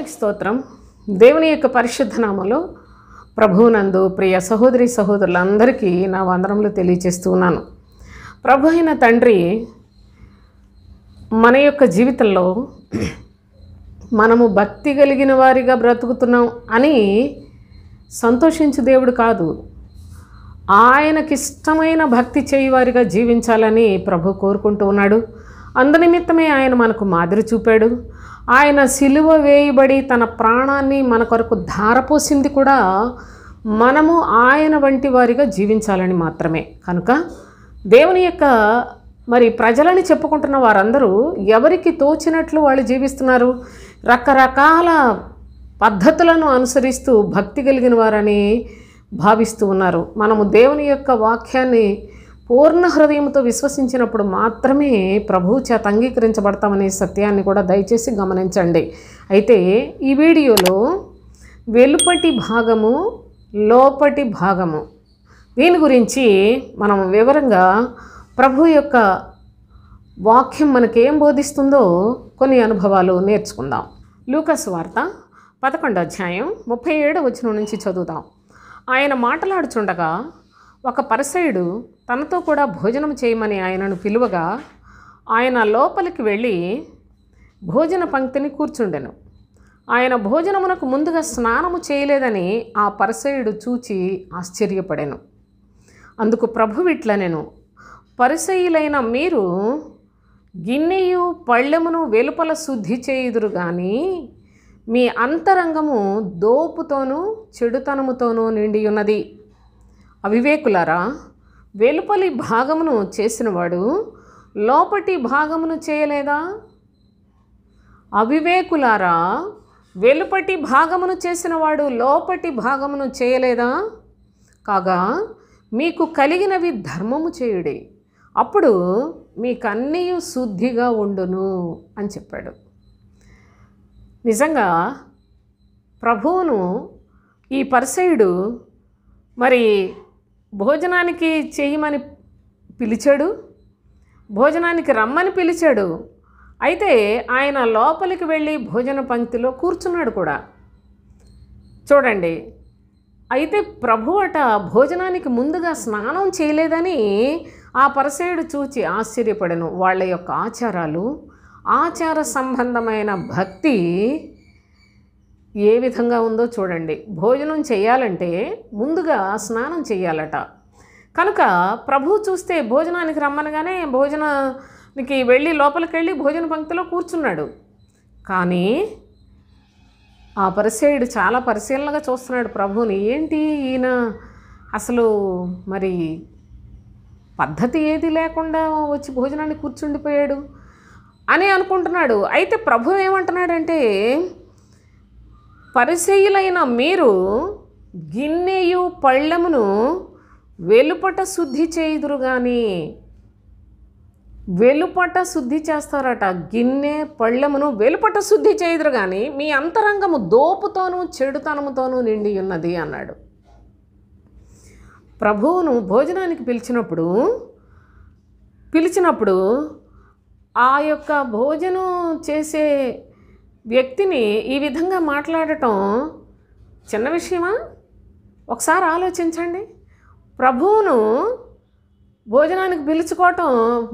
దేవునికి స్తోత్రం. దేవుని యొక్క పరిశుద్ధ నామములో ప్రభువునందు ప్రియ సహోదరి సహోదరులందరికీ నా వందనములు తెలియజేస్తూ ఉన్నాను. ప్రభు అయిన తండ్రి మన యొక్క జీవితంలో మనము భక్తి కలిగిన వారిగా బ్రతుకుతున్నాం అని సంతోషించు దేవుడు కాదు, ఆయనకిష్టమైన భక్తి చేయవారిగా జీవించాలని ప్రభు కోరుకుంటూ ఉన్నాడు. అందునిమిత్తమే ఆయన మనకు మాదిరి చూపాడు. ఆయన సిలువ వేయబడి తన ప్రాణాన్ని మన కొరకు ధారపోసింది కూడా మనము ఆయన వంటి వారిగా జీవించాలని మాత్రమే. కనుక దేవుని యొక్క ప్రజలని చెప్పుకుంటున్న వారందరూ ఎవరికి తోచినట్లు వాళ్ళు జీవిస్తున్నారు. రకరకాల పద్ధతులను అనుసరిస్తూ భక్తి కలిగిన వారని భావిస్తూ ఉన్నారు. మనము దేవుని యొక్క వాక్యాన్ని పూర్ణ హృదయంతో విశ్వసించినప్పుడు మాత్రమే ప్రభువు చేత అంగీకరించబడతామనే సత్యాన్ని కూడా దయచేసి గమనించండి. అయితే ఈ వీడియోలో వెలుపటి భాగము, లోపటి భాగము, దీని గురించి మనం వివరంగా ప్రభు యొక్క వాక్యం మనకేం బోధిస్తుందో కొన్ని అనుభవాలు నేర్చుకుందాం. లూకాసు వార్త 11వ అధ్యాయం 37వ వచనం నుంచి చదువుదాం. ఆయన మాట్లాడుచుండగా ఒక పరిసయ్యుడు తనతో కూడా భోజనం చేయమని ఆయనను పిలువగా ఆయన లోపలికి వెళ్ళి భోజన పంక్తిని కూర్చుండెను. ఆయన భోజనమునకు ముందుగా స్నానము చేయలేదని ఆ పరిసయ్యుడు చూచి ఆశ్చర్యపడెను. అందుకు ప్రభువు ఇట్లనెను, పరిసయ్యులైన మీరు గిన్నెయు పళ్ళెమును వెలుపల శుద్ధి చేయుదురు గాని మీ అంతరంగము దోపుతోనూ చెడుతనముతోనూ నిండి ఉన్నది. అవివేకులారా, వెలుపలి భాగమును చేసినవాడు లోపటి భాగమును చేయలేదా? అవివేకులారా, వెలుపటి భాగమును చేసినవాడు లోపటి భాగమును చేయలేదా? కాగా మీకు కలిగినవి ధర్మము చేయుడి, అప్పుడు మీకన్నీ శుద్ధిగా ఉండును అని చెప్పాడు. నిజంగా ప్రభువును ఈ పరిసయ్యుడు భోజనానికి చేయమని పిలిచాడు, భోజనానికి రమ్మని పిలిచాడు. అయితే ఆయన లోపలికి వెళ్ళి భోజన పంక్తిలో కూర్చున్నాడు కూడా. చూడండి, అయితే ప్రభువట భోజనానికి ముందుగా స్నానం చేయలేదని ఆ పరిసయ్యుడు చూచి ఆశ్చర్యపడెను. వాళ్ళ యొక్క ఆచారాలు, ఆచార సంబంధమైన భక్తి ఏ విధంగా ఉందో చూడండి. భోజనం చేయాలంటే ముందుగా స్నానం చేయాలట. కనుక ప్రభు చూస్తే భోజనానికి రమ్మనగానే భోజనానికి వెళ్ళి లోపలికి వెళ్ళి భోజన పంక్తిలో కూర్చున్నాడు. కానీ ఆ పరిసయ్యుడు చాలా పరిశీలనగా చూస్తున్నాడు ప్రభువుని. ఏంటి ఈయన అసలు పద్ధతి ఏది లేకుండా వచ్చి భోజనానికి కూర్చుండిపోయాడు అని అనుకుంటున్నాడు. అయితే ప్రభు ఏమంటున్నాడంటే, పరిసయ్యులైన మీరు గిన్నెయు పళ్ళెమును వెలుపట శుద్ధి చేయుదురు కానీ, వెలుపట శుద్ధి చేస్తారట. గిన్నె పళ్ళెమును వెలుపట శుద్ధి చేయుదురు కానీ మీ అంతరంగము దోపుతోనూ చెడుతనముతోనూ నిండి ఉన్నది అన్నాడు. ప్రభువును భోజనానికి పిలిచినప్పుడు ఆ యొక్క భోజనం చేసే వ్యక్తిని ఈ విధంగా మాట్లాడటం చిన్న విషయమా? ఒకసారి ఆలోచించండి. ప్రభువును భోజనానికి పిలుచుకోవటం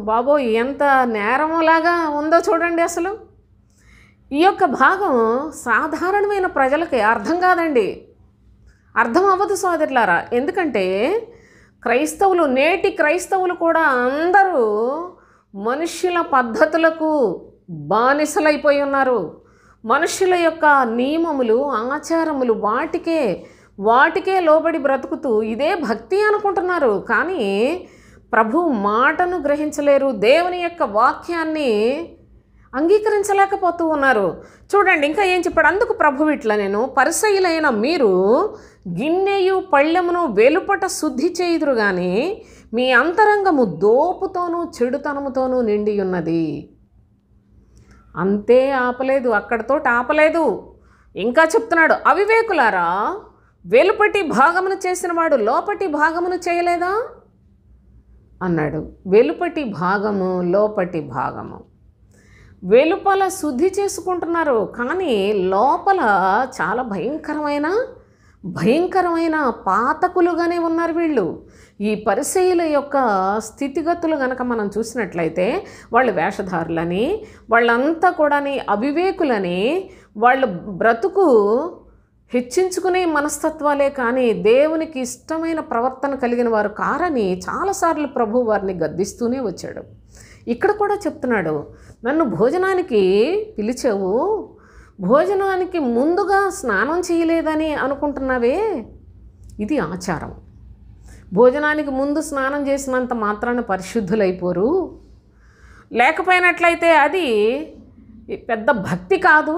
బాబోయ్ ఎంత నేరములాగా ఉందో చూడండి. అసలు ఈ యొక్క భాగం సాధారణమైన ప్రజలకి అర్థం కాదండి, అర్థం అవ్వదు సోదరులారా. ఎందుకంటే నేటి క్రైస్తవులు కూడా అందరూ మనుష్యుల పద్ధతులకు బానిసలైపోయి ఉన్నారు. మనుషుల యొక్క నియమములు, ఆచారములు వాటికే లోబడి బ్రతుకుతూ ఇదే భక్తి అనుకుంటున్నారు. కానీ ప్రభు మాటను గ్రహించలేరు, దేవుని యొక్క వాక్యాన్ని అంగీకరించలేకపోతూ ఉన్నారు. చూడండి ఇంకా ఏం చెప్పాడు. అందుకు ప్రభు ఇట్లనెను, పరిసయ్యులైన మీరు గిన్నెయు పళ్ళెమును వెలుపట శుద్ధి చేయుదురు కానీ మీ అంతరంగము దోపుతోనూ చెడుతనముతోనూ నిండి ఉన్నది. అంతే ఆపలేదు, అక్కడితో ఆపలేదు. ఇంకా చెప్తున్నాడు, అవివేకులారా, వెలుపటి భాగమును చేసిన వాడు లోపటి భాగమును చేయలేదా అన్నాడు. వెలుపటి భాగము, లోపటి భాగము. వెలుపల శుద్ధి చేసుకుంటున్నారు, కానీ లోపల చాలా భయంకరమైన పాతకులుగానే ఉన్నారు వీళ్ళు. ఈ పరిసయ్యుల యొక్క స్థితిగతులు గనక మనం చూసినట్లయితే, వాళ్ళు వేషధారులని, వాళ్ళంతా కూడా అవివేకులని, వాళ్ళ బ్రతుకు హెచ్చించుకునే మనస్తత్వాలే కానీ దేవునికి ఇష్టమైన ప్రవర్తన కలిగిన వారు కారని చాలాసార్లు ప్రభు వారిని గద్దిస్తూనే వచ్చాడు. ఇక్కడ కూడా చెప్తున్నాడు, నన్ను భోజనానికి పిలిచావు, భోజనానికి ముందుగా స్నానం చేయలేదని అనుకుంటున్నావే, ఇది ఆచారం. భోజనానికి ముందు స్నానం చేసినంత మాత్రాన పరిశుద్ధులైపోరు. లేకపోయినట్లయితే అది పెద్ద భక్తి కాదు.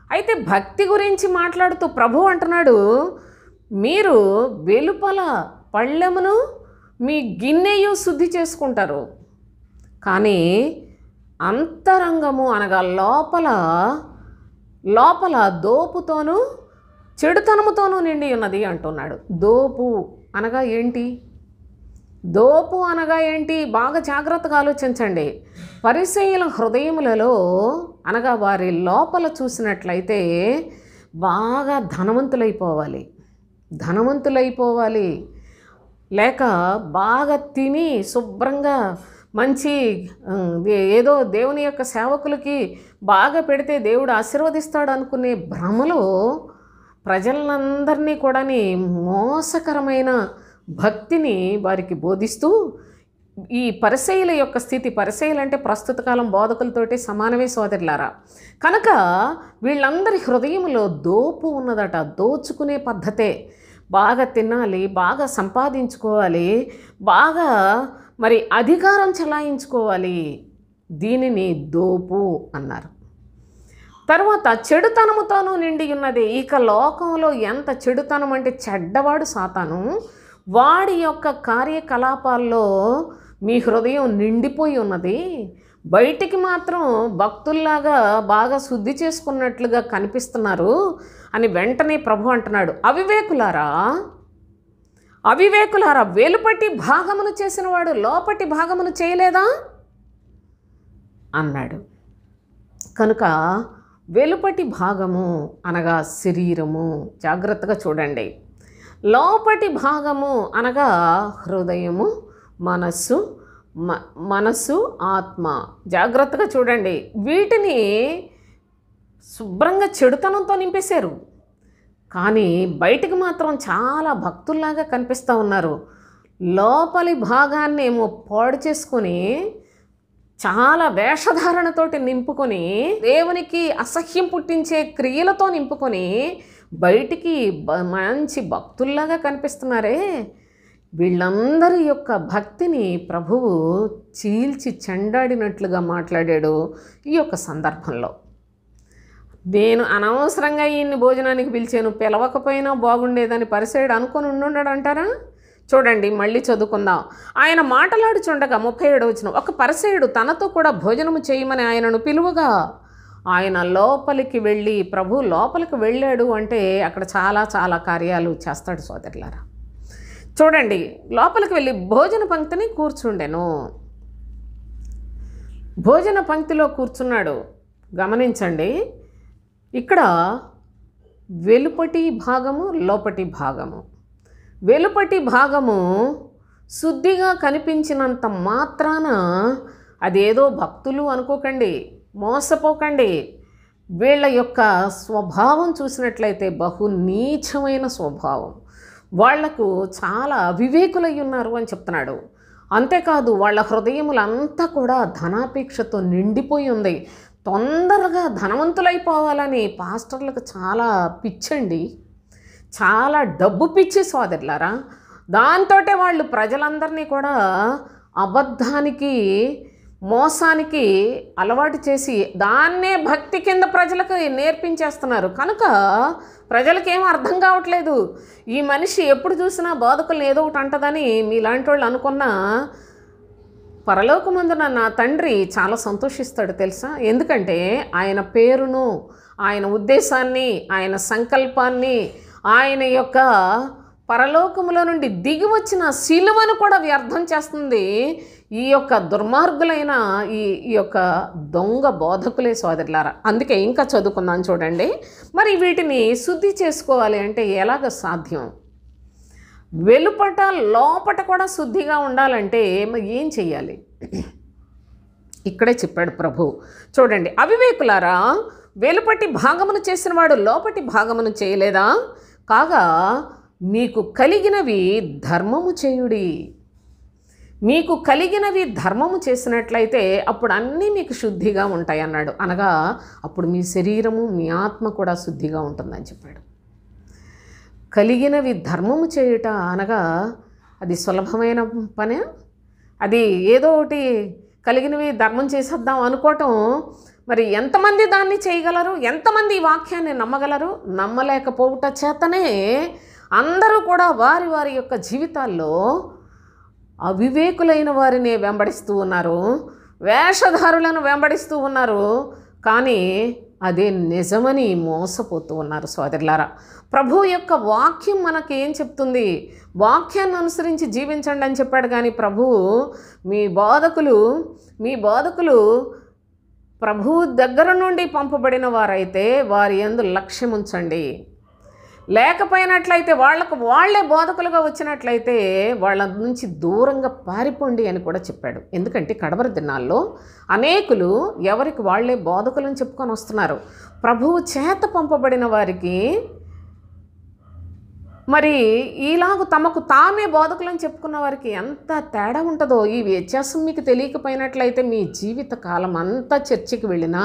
అయితే భక్తి గురించి మాట్లాడుతూ ప్రభు అంటున్నాడు, మీరు వెలుపల పళ్ళెమును మీ గిన్నెయు శుద్ధి చేసుకుంటారు, కానీ అంతరంగము అనగా లోపల దోపుతోనూ చెడుతనముతోనూ నిండి ఉన్నది అంటున్నాడు. దోపు అనగా ఏంటి? దోపు అనగా ఏంటి? బాగా జాగ్రత్తగా ఆలోచించండి. పరిసయ్యుల హృదయములలో అనగా వారి లోపల చూసినట్లయితే బాగా ధనవంతులైపోవాలి, లేక బాగా తిని శుభ్రంగా మంచి ఏదో దేవుని యొక్క సేవకులకి బాగా పెడితే దేవుడు ఆశీర్వదిస్తాడు అనుకునే భ్రమలో ప్రజలందరినీ కూడా మోసకరమైన భక్తిని వారికి బోధిస్తూ, ఈ పరిసయ్యుల యొక్క స్థితి, పరిసయ్యులు అంటే ప్రస్తుత కాలం బోధకులతోటి సమానమే సోదరులారా. కనుక వీళ్ళందరి హృదయంలో దోపు ఉన్నదట, దోచుకునే పద్ధతే. బాగా తినాలి, బాగా సంపాదించుకోవాలి, బాగా మరి అధికారం చెలాయించుకోవాలి, దీనిని దోపు అన్నారు. తర్వాత చెడుతనముతోనూ నిండి ఉన్నది. ఇక లోకంలో ఎంత చెడుతనం అంటే చెడ్డవాడు సాతాను, వాడి యొక్క కార్యకలాపాల్లో మీ హృదయం నిండిపోయి ఉన్నది. బయటికి మాత్రం భక్తుల్లాగా బాగా శుద్ధి చేసుకున్నట్లుగా కనిపిస్తున్నారు అని వెంటనే ప్రభు అంటున్నాడు, అవివేకులారా, వెలుపటి భాగమును చేసినవాడు లోపటి భాగమును చేయలేదా అన్నాడు. కనుక వెలుపటి భాగము అనగా శరీరము, జాగ్రత్తగా చూడండి. లోపటి భాగము అనగా హృదయము, మనస్సు, ఆత్మ, జాగ్రత్తగా చూడండి. వీటిని శుభ్రంగా చెడుతనంతో నింపేశారు, కానీ బయటికి మాత్రం చాలా భక్తుల్లాగా కనిపిస్తూ ఉన్నారు. లోపలి భాగాన్ని ఏమో పాడు చేసుకొని చాలా వేషధారణతోటి నింపుకొని, దేవునికి అసహ్యం పుట్టించే క్రియలతో నింపుకొని బయటికి మంచి భక్తుల్లాగా కనిపిస్తున్నారే. వీళ్ళందరి యొక్క భక్తిని ప్రభువు చీల్చి చెండాడినట్లుగా మాట్లాడాడు ఈ యొక్క సందర్భంలో. నేను అనవసరంగా ఈయన్ని భోజనానికి పిలిచాను, పిలవకపోయినా బాగుండేదని పరిసయ్యుడు అనుకొని ఉండుండడు అంటారా? చూడండి, మళ్ళీ చదువుకుందాం. ఆయన మాటలాడుచుండగా 37వ వచనం, ఒక పరిసయ్యుడు తనతో కూడా భోజనము చేయమని ఆయనను పిలువగా ఆయన లోపలికి వెళ్ళి, ప్రభు లోపలికి వెళ్ళాడు అంటే అక్కడ చాలా కార్యాలు చేస్తాడు సోదరులారా. చూడండి, లోపలికి వెళ్ళి భోజన పంక్తిని కూర్చుండెను. భోజన పంక్తిలో కూర్చున్నాడు. గమనించండి, ఇక్కడ వెలుపటి భాగము, లోపటి భాగము. వెలుపటి భాగము శుద్ధిగా కనిపించినంత మాత్రాన అదేదో భక్తులు అనుకోకండి, మోసపోకండి. వీళ్ళ యొక్క స్వభావం చూసినట్లయితే బహు నీచమైన స్వభావం. వాళ్లకు చాలా అవివేకులై ఉన్నారు అని చెప్తున్నాడు. అంతేకాదు, వాళ్ళ హృదయములంతా కూడా ధనాపేక్షతో నిండిపోయి ఉంది. తొందరగా ధనవంతులైపోవాలని పాస్టర్లకు చాలా పిచ్చండి, చాలా డబ్బు పిచ్చి సోదరులారా. దాంతో వాళ్ళు ప్రజలందరినీ కూడా అబద్ధానికి, మోసానికి అలవాటు చేసి దాన్నే భక్తి కింద ప్రజలకు నేర్పించేస్తున్నారు. కనుక ప్రజలకేం అర్థం కావట్లేదు. ఈ మనిషి ఎప్పుడు చూసినా బోధకులు ఏదో ఒకటి అంటదని మీలాంటి వాళ్ళు అనుకున్నా, పరలోకమందున నా తండ్రి చాలా సంతోషిస్తాడు తెలుసా. ఎందుకంటే ఆయన పేరును, ఆయన ఉద్దేశాన్ని, ఆయన సంకల్పాన్ని, ఆయన యొక్క పరలోకములో నుండి దిగి వచ్చిన శిలువను కూడా వ్యర్థం చేస్తుంది ఈ యొక్క దుర్మార్గులైన ఈ యొక్క దొంగ బోధకులే సోదరులారా. అందుకే ఇంకా చదువుకుందాం చూడండి. మరి వీటిని శుద్ధి చేసుకోవాలి అంటే ఎలాగ సాధ్యం? వెలుపట లోపట కూడా శుద్ధిగా ఉండాలంటే మరి ఏం చెయ్యాలి? ఇక్కడే చెప్పాడు ప్రభు. చూడండి, అవివేకులారా, వెలుపటి భాగమును చేసిన వాడు లోపటి భాగమును చేయలేదా? కాగా మీకు కలిగినవి ధర్మము చేయుడి. మీకు కలిగినవి ధర్మము చేసినట్లయితే అప్పుడు అన్నీ మీకు శుద్ధిగా ఉంటాయి అన్నాడు. అనగా అప్పుడు మీ శరీరము మీ ఆత్మ కూడా శుద్ధిగా ఉంటుందని చెప్పాడు. కలిగినవి ధర్మము చేయుట అనగా అది సులభమైన పనే? అది ఏదో ఒకటి కలిగినవి ధర్మం చేసేద్దాం అనుకోవటం, మరి ఎంతమంది దాన్ని చేయగలరు? ఎంతమంది ఈ వాక్యాన్ని నమ్మగలరు? నమ్మలేకపోవుట చేతనే అందరూ కూడా వారి వారి యొక్క జీవితాల్లో అవివేకులైన వారిని వెంబడిస్తూ ఉన్నారు, వేషధారులను వెంబడిస్తూ ఉన్నారు. కానీ అదే నిజమని మోసపోతూ ఉన్నారు సోదరులారా. ప్రభు యొక్క వాక్యం మనకి ఏం చెప్తుంది? వాక్యాన్ని అనుసరించి జీవించండి అని చెప్పాడు. కానీ ప్రభువు మీ బోధకులు ప్రభువు దగ్గర నుండి పంపబడిన వారైతే వారి యందు లక్ష్యం ఉంచండి. లేకపోయినట్లయితే వాళ్ళే బోధకులుగా వచ్చినట్లయితే వాళ్ళ నుంచి దూరంగా పారిపోండి అని కూడా చెప్పాడు. ఎందుకంటే కడవరి దినాల్లో అనేకులు ఎవరికి వాళ్ళే బోధకులను చెప్పుకొని వస్తున్నారు. ప్రభువు చేత పంపబడిన వారికి మరి ఈలాగు తమకు తామే బోధకులను చెప్పుకున్న వారికి ఎంత తేడా ఉంటుందో ఈ వ్యత్యాసం మీకు తెలియకపోయినట్లయితే మీ జీవిత కాలం అంతా చర్చికి వెళ్ళినా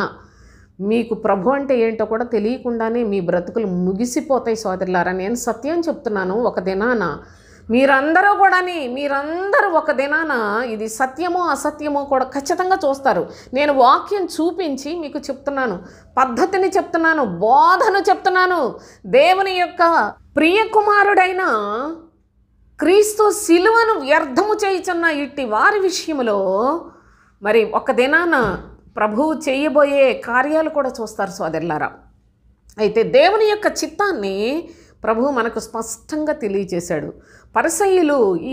మీకు ప్రభు అంటే ఏంటో కూడా తెలియకుండానే మీ బ్రతుకులు ముగిసిపోతాయి సోదరులారా. నేను సత్యం చెప్తున్నాను. ఒక దినాన మీరందరూ ఒక దినాన ఇది సత్యమో అసత్యమో కూడా ఖచ్చితంగా చూస్తారు. నేను వాక్యం చూపించి మీకు చెప్తున్నాను, పద్ధతిని చెప్తున్నాను, బోధను చెప్తున్నాను. దేవుని యొక్క ప్రియ కుమారుడైన క్రీస్తు శిలువను వ్యర్థము చేయుచున్న ఇట్టి వారి విషయంలో మరి ఒక దినాన ప్రభువు చేయబోయే కార్యాలు కూడా చూస్తారు సోదరులారా. అయితే దేవుని యొక్క చిత్తాన్ని ప్రభువు మనకు స్పష్టంగా తెలియజేశాడు.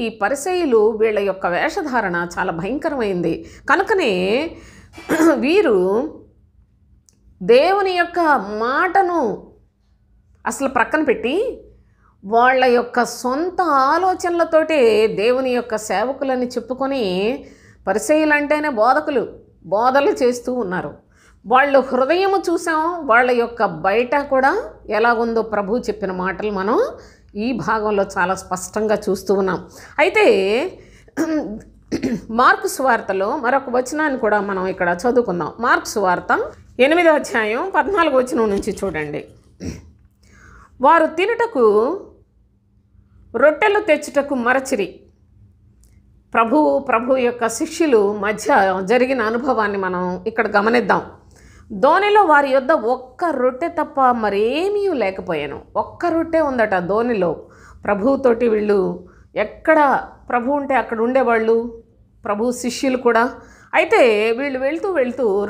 ఈ పరిసయ్యులు వీళ్ళ యొక్క వేషధారణ చాలా భయంకరమైంది. కనుకనే వీరు దేవుని యొక్క మాటను అసలు ప్రక్కన పెట్టి వాళ్ళ యొక్క సొంత ఆలోచనలతోటే దేవుని యొక్క సేవకులని చెప్పుకొని పరిసయ్యులు అంటేనే బోధలు చేస్తూ ఉన్నారు. వాళ్ళు హృదయము చూసాం, వాళ్ళ యొక్క బయట కూడా ఎలాగుందో ప్రభు చెప్పిన మాటలు మనం ఈ భాగంలో చాలా స్పష్టంగా చూస్తూ ఉన్నాం. అయితే మార్కు సువార్తలో మరొక వచనాన్ని కూడా మనం ఇక్కడ చదువుకుందాం. మార్కు సువార్త 8వ అధ్యాయం 14వ వచనం నుంచి చూడండి. వారు తినుటకు రొట్టెలు తెచ్చుటకు మరచిరి. ప్రభు యొక్క శిష్యులు మధ్య జరిగిన అనుభవాన్ని మనం ఇక్కడ గమనిద్దాం. ధోనిలో వారి యొద్ద ఒక్క రొట్టె తప్ప మరేమీ లేకపోయాను. ఒక్క రొట్టె ఉందట ధోనిలో. ప్రభువుతోటి వీళ్ళు ఎక్కడ ప్రభు ఉంటే అక్కడ ఉండేవాళ్ళు, ప్రభు శిష్యులు కూడా. అయితే వీళ్ళు వెళ్తూ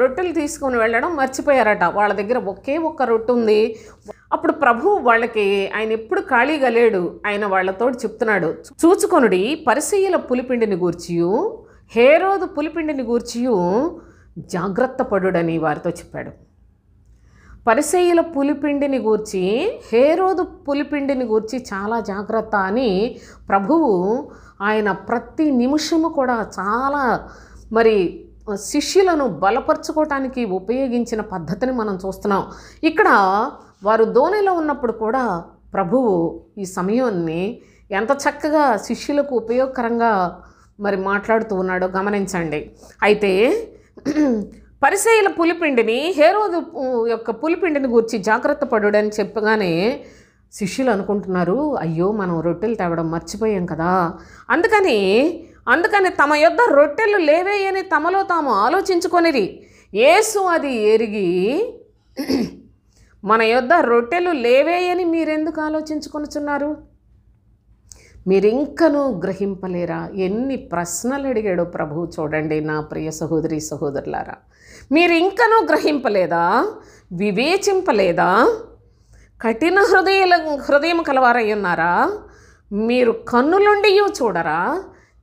రొట్టెలు తీసుకొని వెళ్ళడం మర్చిపోయారట. వాళ్ళ దగ్గర ఒకే ఒక్క రొట్టె ఉంది. అప్పుడు ప్రభు వాళ్ళకి, ఆయన ఎప్పుడు ఖాళీగా లేడు, ఆయన వాళ్ళతో చెప్తున్నాడు, చూచుకొనుడి పరిసయ్యుల పులిపిండిని గూర్చియు హేరోదు పులిపిండిని గూర్చియు జాగ్రత్త పడుడని వారితో చెప్పాడు. పరిసయ్యుల పులిపిండిని గూర్చి హేరోదు పులిపిండిని గూర్చి చాలా జాగ్రత్త అని ప్రభువు ఆయన ప్రతి నిమిషము కూడా చాలా మరి శిష్యులను బలపరచుకోవటానికి ఉపయోగించిన పద్ధతిని మనం చూస్తున్నాం. ఇక్కడ వారు ధోనిలో ఉన్నప్పుడు కూడా ప్రభువు ఈ సమయాన్ని ఎంత చక్కగా శిష్యులకు ఉపయోగకరంగా మరి మాట్లాడుతూ ఉన్నాడో గమనించండి. అయితే పరిసయ్యుల పులిపిండిని హేరోదు యొక్క పులిపిండిని గురించి జాగ్రత్త పడుడని చెప్పగానే శిష్యులు అనుకుంటున్నారు, అయ్యో మనం రొట్టెలు తేవడం మర్చిపోయాం కదా. అందుకని తమ యొద్ద రొట్టెలు లేవే అని తమలో తాము ఆలోచించుకొనిరి. యేసు అది ఎరిగి, మన యొద్ద రొట్టెలు లేవే అని మీరెందుకు ఆలోచించుకొనుచున్నారు? మీరింకనూ గ్రహింపలేరా? ఎన్ని ప్రశ్నలు అడిగాడో ప్రభువు చూడండి నా ప్రియ సహోదరి సహోదరులారా. మీరింకనూ గ్రహింపలేదా? వివేచింపలేదా? కఠిన హృదయం కలవారై ఉన్నారా? మీరు కన్నులుండి చూడరా,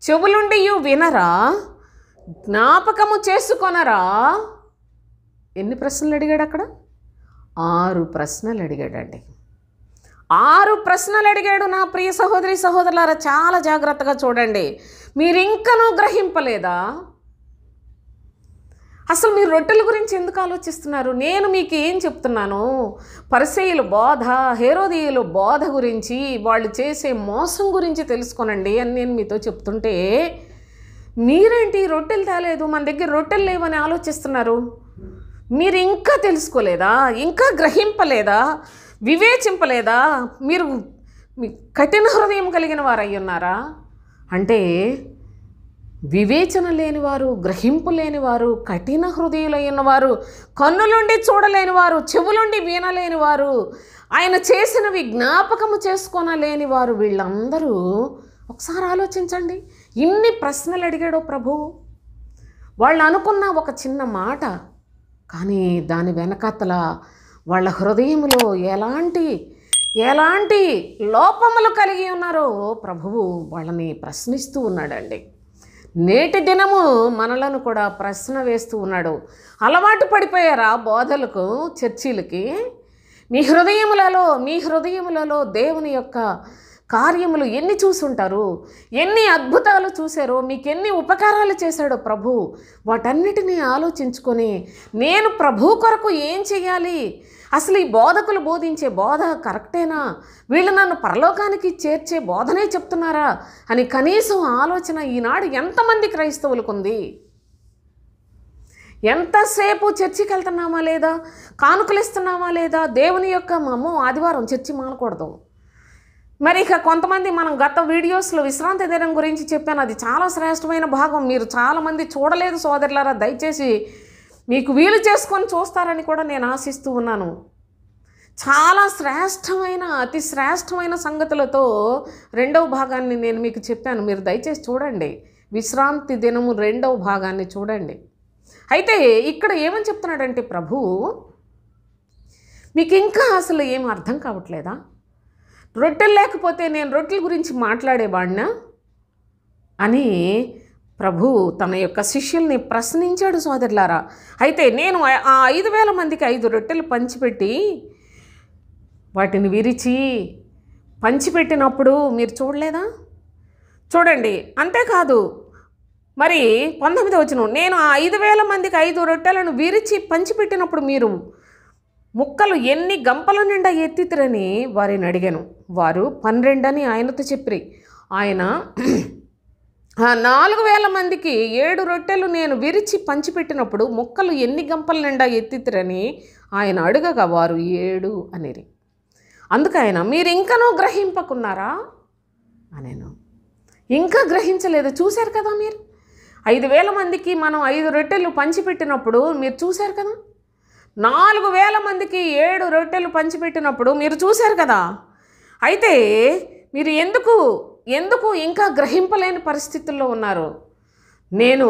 చెవులుండి వినరా, జ్ఞాపకము చేసుకొనరా? ఎన్ని ప్రశ్నలు అడిగాడు అక్కడ? 6 ప్రశ్నలు అడిగాడండి. 6 ప్రశ్నలు అడిగాడు. నా ప్రియ సహోదరి సహోదరులారా, చాలా జాగ్రత్తగా చూడండి. మీరు ఇంకనూ గ్రహింపలేదా? అసలు మీరు రొట్టెల గురించి ఎందుకు ఆలోచిస్తున్నారు? నేను మీకు ఏం చెప్తున్నాను, పరిసయ్యుల బోధ, హేరోదీయుల బోధ గురించి, వాళ్ళు చేసే మోసం గురించి తెలుసుకోనండి అని నేను మీతో చెప్తుంటే, మీరేంటి రొట్టెలు తేలేదు, మన దగ్గర రొట్టెలు లేవని ఆలోచిస్తున్నారు? మీరు ఇంకా తెలుసుకోలేదా? ఇంకా గ్రహింపలేదా? వివేచింపలేదా? మీరు కఠిన హృదయం కలిగిన వారు అయి ఉన్నారా? అంటే వివేచన లేనివారు, గ్రహింపు లేనివారు, కఠిన హృదయులైన వారు, కన్నులుండి చూడలేనివారు, చెవులుండి వినలేనివారు, ఆయన చేసినవి జ్ఞాపకము చేసుకోనలేని వారు, వీళ్ళందరూ ఒకసారి ఆలోచించండి. ఇన్ని ప్రశ్నలు అడిగాడో ప్రభువు. వాళ్ళు అనుకున్న ఒక చిన్న మాట, కానీ దాని వెనకతల వాళ్ళ హృదయంలో ఎలాంటి లోపములు కలిగి ఉన్నారో ప్రభువు వాళ్ళని ప్రశ్నిస్తూ ఉన్నాడండి. నేటి దినము మనలను కూడా ప్రశ్న వేస్తూ ఉన్నాడు. అలవాటు పడిపోయారా బోధలకు, చర్చీలకి? మీ హృదయములలో దేవుని యొక్క కార్యములు ఎన్ని చూసుంటారు, ఎన్ని అద్భుతాలు చూశారో, మీకు ఎన్ని ఉపకారాలు చేశాడో ప్రభు, వాటన్నిటినీ ఆలోచించుకొని నేను ప్రభు కొరకు ఏం చేయాలి, అసలు ఈ బోధకులు బోధించే బోధ కరెక్టేనా, వీళ్ళు నన్ను పరలోకానికి చేర్చే బోధనే చెప్తున్నారా అని కనీసం ఆలోచన ఈనాడు ఎంతమంది క్రైస్తవులకు ఉంది? ఎంతసేపు చర్చికి వెళ్తున్నామా లేదా, కానుకలు ఇస్తున్నామా లేదా, దేవుని యొక్క ఆదివారం చర్చి మానకూడదు. మరి ఇక కొంతమంది, మనం గత వీడియోస్లో విశ్రాంతి దినం గురించి చెప్పాను, అది చాలా శ్రేష్టమైన భాగం. మీరు చాలామంది చూడలేదు సోదరులారా, దయచేసి మీకు వీలు చేసుకొని చూస్తారని కూడా నేను ఆశిస్తూ ఉన్నాను. చాలా శ్రేష్టమైన, అతి శ్రేష్టమైన సంగతులతో 2వ భాగాన్ని నేను మీకు చెప్పాను. మీరు దయచేసి చూడండి, విశ్రాంతి దినము 2వ భాగాన్ని చూడండి. అయితే ఇక్కడ ఏమని చెప్తున్నాడంటే ప్రభు, మీకు ఇంకా అసలు ఏం అర్థం కావట్లేదా? రొట్టెలు లేకపోతే నేను రొట్టెల గురించి మాట్లాడేవాడినా అని ప్రభు తన యొక్క శిష్యుల్ని ప్రశ్నించాడు సోదరులారా. అయితే నేను ఆ 5,000 మందికి 5 రొట్టెలు పంచిపెట్టి వాటిని విరిచి పంచిపెట్టినప్పుడు మీరు చూడలేదా? చూడండి. అంతేకాదు, మరి 19వ వచనం, నేను ఆ 5,000 మందికి 5 రొట్టెలను విరిచి పంచిపెట్టినప్పుడు మీరు ముక్కలు ఎన్ని గంపల నిండా ఎత్తితిరని వారిని అడిగాను. వారు 12 అని ఆయనతో చెప్పిరి. ఆయన 4,000 మందికి 7 రొట్టెలు నేను విరిచి పంచిపెట్టినప్పుడు ముక్కలు ఎన్ని గంపల నిండా ఎత్తితిరని ఆయన అడగగా వారు 7 అనిరి. అందుకు ఆయన, మీరు ఇంకనూ గ్రహింపకున్నారా అనేను. ఇంకా గ్రహించలేదు. చూశారు కదా మీరు, 5,000 మందికి మనం 5 రొట్టెలు పంచిపెట్టినప్పుడు మీరు చూశారు కదా, 4,000 మందికి 7 రొట్టెలు పంచిపెట్టినప్పుడు మీరు చూశారు కదా. అయితే మీరు ఎందుకు ఇంకా గ్రహింపలేని పరిస్థితుల్లో ఉన్నారు? నేను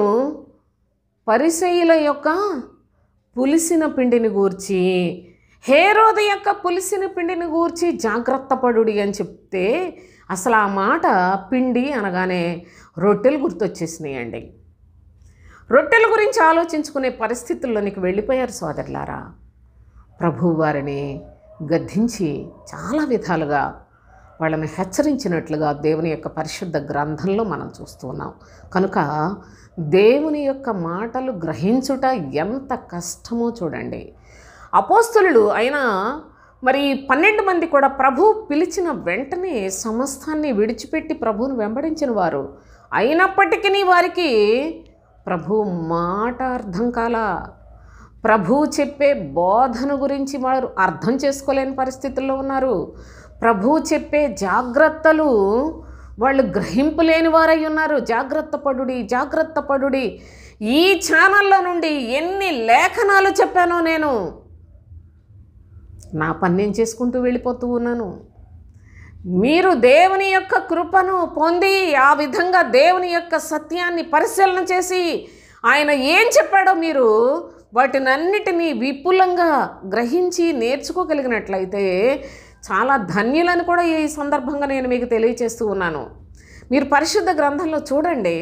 పరిసయ్యుల యొక్క పులిసిన పిండిని గూర్చి, హేరోదు యొక్క పులిసిన పిండిని గూర్చి జాగ్రత్త పడుడి అని చెప్తే, అసలు ఆ మాట పిండి అనగానే రొట్టెలు గుర్తొచ్చేసినాయండి. రొట్టెల గురించి ఆలోచించుకునే పరిస్థితుల్లోనికి వెళ్ళిపోయారు సోదరులారా. ప్రభు వారిని గద్దించి చాలా విధాలుగా వాళ్ళని హెచ్చరించినట్లుగా దేవుని యొక్క పరిశుద్ధ గ్రంథంలో మనం చూస్తూ ఉన్నాం. కనుక దేవుని యొక్క మాటలు గ్రహించుట ఎంత కష్టమో చూడండి. అపోస్తలులు అయినా మరి 12 మంది కూడా ప్రభు పిలిచిన వెంటనే సమస్తాన్ని విడిచిపెట్టి ప్రభువును వెంబడించిన వారు. అయినప్పటికీ వారికి ప్రభు మాట అర్థం కాల. ప్రభు చెప్పే బోధన గురించి వారు అర్థం చేసుకోలేని పరిస్థితుల్లో ఉన్నారు. ప్రభు చెప్పే జాగ్రత్తలు వాళ్ళు గ్రహింపులేని వారై ఉన్నారు. జాగ్రత్త పడుడి. ఈ ఛానల్లో నుండి ఎన్ని లేఖనాలు చెప్పానో నేను నా పని నేను చేసుకుంటూ వెళ్ళిపోతూ ఉన్నాను. మీరు దేవుని యొక్క కృపను పొంది ఆ విధంగా దేవుని యొక్క సత్యాన్ని పరిశీలన చేసి ఆయన ఏం చెప్పాడో మీరు వాటినన్నిటినీ విపులంగా గ్రహించి నేర్చుకోగలిగినట్లయితే చాలా ధన్యులని కూడా ఈ సందర్భంగా నేను మీకు తెలియచేస్తూ ఉన్నాను. మీరు పరిశుద్ధ గ్రంథంలో చూడండి,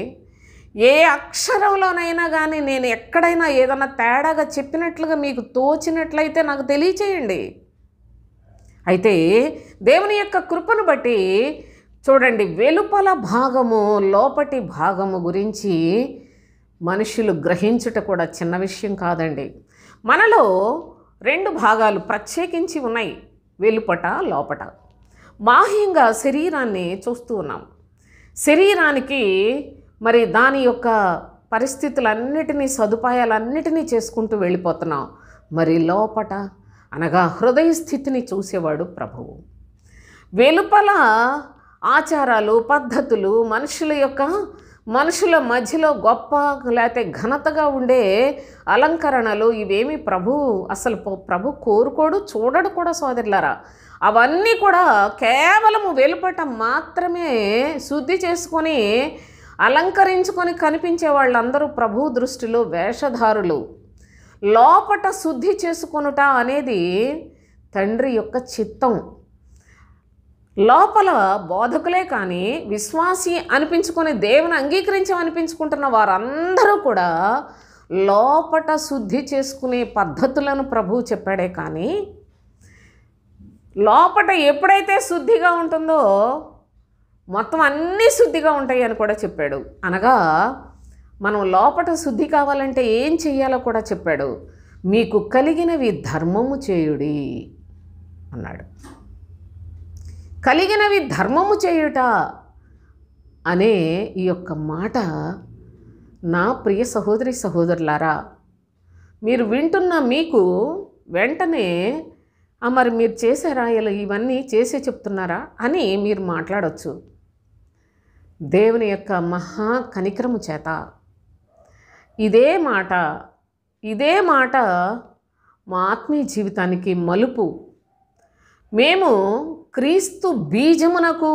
ఏ అక్షరంలోనైనా కానీ నేను ఎక్కడైనా ఏదైనా తేడాగా చెప్పినట్లుగా మీకు తోచినట్లయితే నాకు తెలియచేయండి. అయితే దేవుని యొక్క కృపను బట్టి చూడండి, వెలుపల భాగము లోపటి భాగము గురించి మనుషులు గ్రహించుట కూడా చిన్న విషయం కాదండి. మనలో 2 భాగాలు ప్రత్యేకించి ఉన్నాయి, వెలుపట లోపట. బాహ్యంగా శరీరాన్ని చూస్తూ ఉన్నాం. శరీరానికి మరి దాని యొక్క పరిస్థితులన్నిటినీ, సదుపాయాలన్నిటినీ చేసుకుంటూ వెళ్ళిపోతున్నాం. మరి లోపట అనగా హృదయ స్థితిని చూసేవాడు ప్రభువు. వెలుపల ఆచారాలు, పద్ధతులు, మనుషుల మధ్యలో గొప్ప లేకపోతే ఘనతగా ఉండే అలంకరణలు ఇవేమి ప్రభు కోరుకోడు, చూడడు కూడా సోదరులారా. అవన్నీ కూడా కేవలము వెలుపట మాత్రమే శుద్ధి చేసుకొని అలంకరించుకొని కనిపించే వాళ్ళందరూ ప్రభు దృష్టిలో వేషధారులు. లోపట శుద్ధి చేసుకొనుట అనేది తండ్రి యొక్క చిత్తం. లోపల బోధకులే కానీ విశ్వాసి అనిపించుకొని దేవుని అంగీకరించమనిపించుకుంటున్న వారందరూ కూడా లోపట శుద్ధి చేసుకునే పద్ధతులను ప్రభువు చెప్పాడే కానీ లోపట ఎప్పుడైతే శుద్ధిగా ఉంటుందో మొత్తం అన్నీ శుద్ధిగా ఉంటాయి అని కూడా చెప్పాడు. అనగా మనం లోపట శుద్ధి కావాలంటే ఏం చెయ్యాలో కూడా చెప్పాడు. మీకు కలిగినవి ధర్మము చేయుడి అన్నాడు. కలిగినవి ధర్మము చేయుట అనే ఈ యొక్క మాట నా ప్రియ సహోదరి సహోదరులారా, మీరు వింటున్న మీకు వెంటనే మరి మీరు చేశారా, ఇలా ఇవన్నీ చేసే చెప్తున్నారా అని మీరు మాట్లాడవచ్చు. దేవుని యొక్క మహా కనికరము చేత ఇదే మాట మా ఆత్మీయ జీవితానికి మలుపు. మేము క్రీస్తు బీజమునకు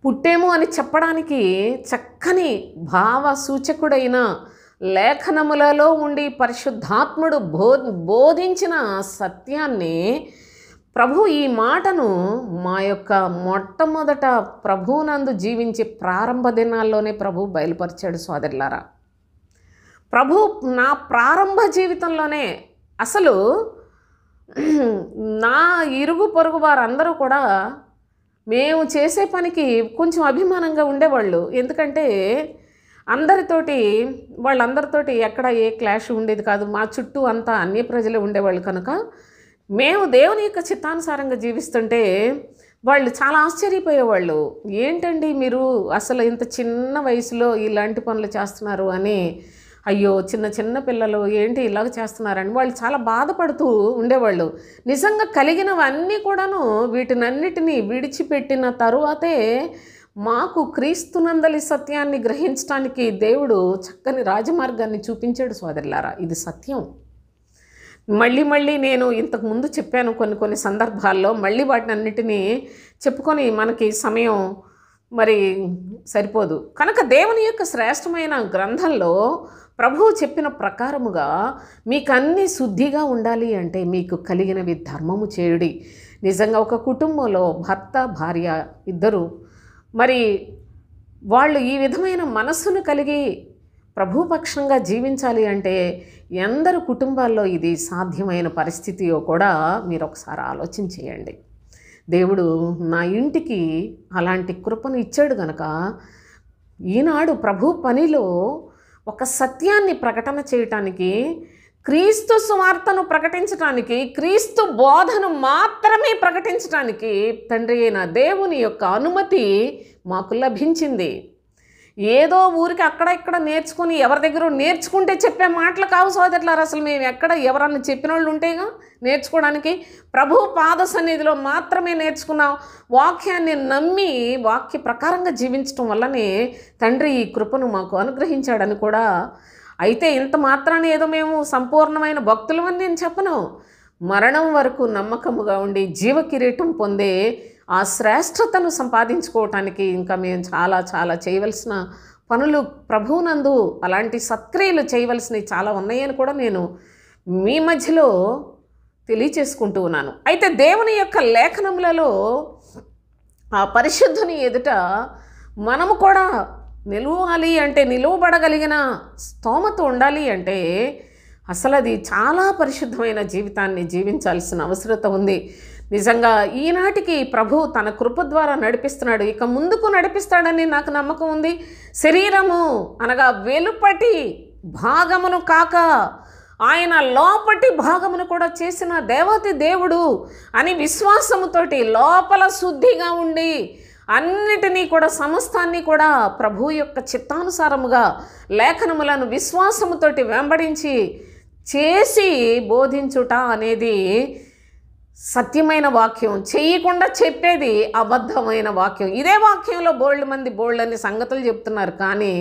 పుట్టేము అని చెప్పడానికి చక్కని భావ సూచకుడైన లేఖనములలో ఉండి పరిశుద్ధాత్ముడు బోధించిన సత్యాన్ని ప్రభు ఈ మాటను మా యొక్క మొట్టమొదట ప్రభువునందు జీవించే ప్రారంభ దినాల్లోనే ప్రభు బయలుపరిచాడు సోదరులారా. ప్రభు నా ప్రారంభ జీవితంలోనే అసలు నా ఇరుగు పొరుగు వారందరూ కూడా మేము చేసే పనికి కొంచెం అభిమానంగా ఉండేవాళ్ళు. ఎందుకంటే వాళ్ళందరితోటి ఎక్కడ ఏ క్లాష్ ఉండేది కాదు. మా చుట్టూ అంతా అన్య ప్రజలు ఉండేవాళ్ళు కనుక మేము దేవుని యొక్క చిత్తానుసారంగా జీవిస్తుంటే వాళ్ళు చాలా ఆశ్చర్యపోయేవాళ్ళు. ఏంటండి మీరు అసలు ఇంత చిన్న వయసులో ఇలాంటి పనులు చేస్తున్నారు అని. అయ్యో చిన్న పిల్లలు ఏంటి ఇలాగ చేస్తున్నారని వాళ్ళు చాలా బాధపడుతూ ఉండేవాళ్ళు. నిజంగా కలిగినవన్నీ కూడాను వీటినన్నిటినీ విడిచిపెట్టిన తరువాతే మాకు క్రీస్తునందలి సత్యాన్ని గ్రహించడానికి దేవుడు చక్కని రాజమార్గాన్ని చూపించాడు సోదరులారా. ఇది సత్యం. మళ్ళీ నేను ఇంతకుముందు చెప్పాను కొన్ని సందర్భాల్లో, మళ్ళీ వాటిని అన్నిటినీ చెప్పుకొని మనకి సమయం మరి సరిపోదు కనుక దేవుని యొక్క శ్రేష్టమైన గ్రంథంలో ప్రభువు చెప్పిన ప్రకారముగా మీకు అన్నీ శుద్ధిగా ఉండాలి అంటే మీకు కలిగినవి ధర్మము చేయుడి. నిజంగా ఒక కుటుంబంలో భర్త భార్య ఇద్దరు మరి వాళ్ళు ఈ విధమైన మనస్సును కలిగి ప్రభుపక్షంగా జీవించాలి అంటే ఎందరు కుటుంబాల్లో ఇది సాధ్యమైన పరిస్థితియో కూడా మీరు ఒకసారి ఆలోచన చేయండి. దేవుడు నా ఇంటికి అలాంటి కృపను ఇచ్చాడు గనక ఈనాడు ప్రభు పనిలో ఒక సత్యాన్ని ప్రకటన చేయటానికి, క్రీస్తు సువార్తను ప్రకటించటానికి, క్రీస్తు బోధను మాత్రమే ప్రకటించటానికి తండ్రి అయిన దేవుని యొక్క అనుమతి మాకు లభించింది. ఏదో ఊరికి అక్కడ ఇక్కడ నేర్చుకుని ఎవరి దగ్గర నేర్చుకుంటే చెప్పే మాటలు కావు సోదరులారు. అసలు మేము ఎక్కడ ఎవరన్నా చెప్పిన వాళ్ళు ఉంటేగా నేర్చుకోవడానికి. ప్రభు పాద సన్నిధిలో మాత్రమే నేర్చుకున్నాం. వాక్యాన్ని నమ్మి వాక్య ప్రకారంగా జీవించడం వల్లనే తండ్రి ఈ కృపను మాకు అనుగ్రహించాడని కూడా. అయితే ఇంత మాత్రాన్ని ఏదో మేము సంపూర్ణమైన భక్తులమని నేను చెప్పను. మరణం వరకు నమ్మకముగా ఉండి జీవ కిరీటం పొందే ఆ శ్రేష్టతను సంపాదించుకోవటానికి ఇంకా మేము చాలా చేయవలసిన పనులు ప్రభువునందు అలాంటి సత్క్రియలు చేయవలసినవి చాలా ఉన్నాయని కూడా నేను మీ మధ్యలో తెలియచేసుకుంటూ ఉన్నాను. అయితే దేవుని యొక్క లేఖనములలో ఆ పరిశుద్ధుని ఎదుట మనము కూడా నిలవాలి అంటే, నిలువబడగలిగిన స్తోమత ఉండాలి అంటే అసలు అది చాలా పరిశుద్ధమైన జీవితాన్ని జీవించాల్సిన అవసరత ఉంది. నిజంగా ఈనాటికి ప్రభు తన కృప ద్వారా నడిపిస్తున్నాడు, ఇక ముందుకు నడిపిస్తాడని నాకు నమ్మకం ఉంది. శరీరము అనగా వెలుపటి భాగమును కాక ఆయన లోపటి భాగమును కూడా చేసిన దేవతి దేవుడు అని విశ్వాసముతోటి లోపల శుద్ధిగా ఉండి అన్నిటినీ కూడా సమస్తాన్ని కూడా ప్రభు యొక్క చిత్తానుసారముగా లేఖనములను విశ్వాసముతోటి వెంబడించి చేసి బోధించుట అనేది సత్యమైన వాక్యం, చేయకుండా చెప్పేది అబద్ధమైన వాక్యం. ఇదే వాక్యంలో బోల్డని సంగతులు చెప్తున్నారు, కానీ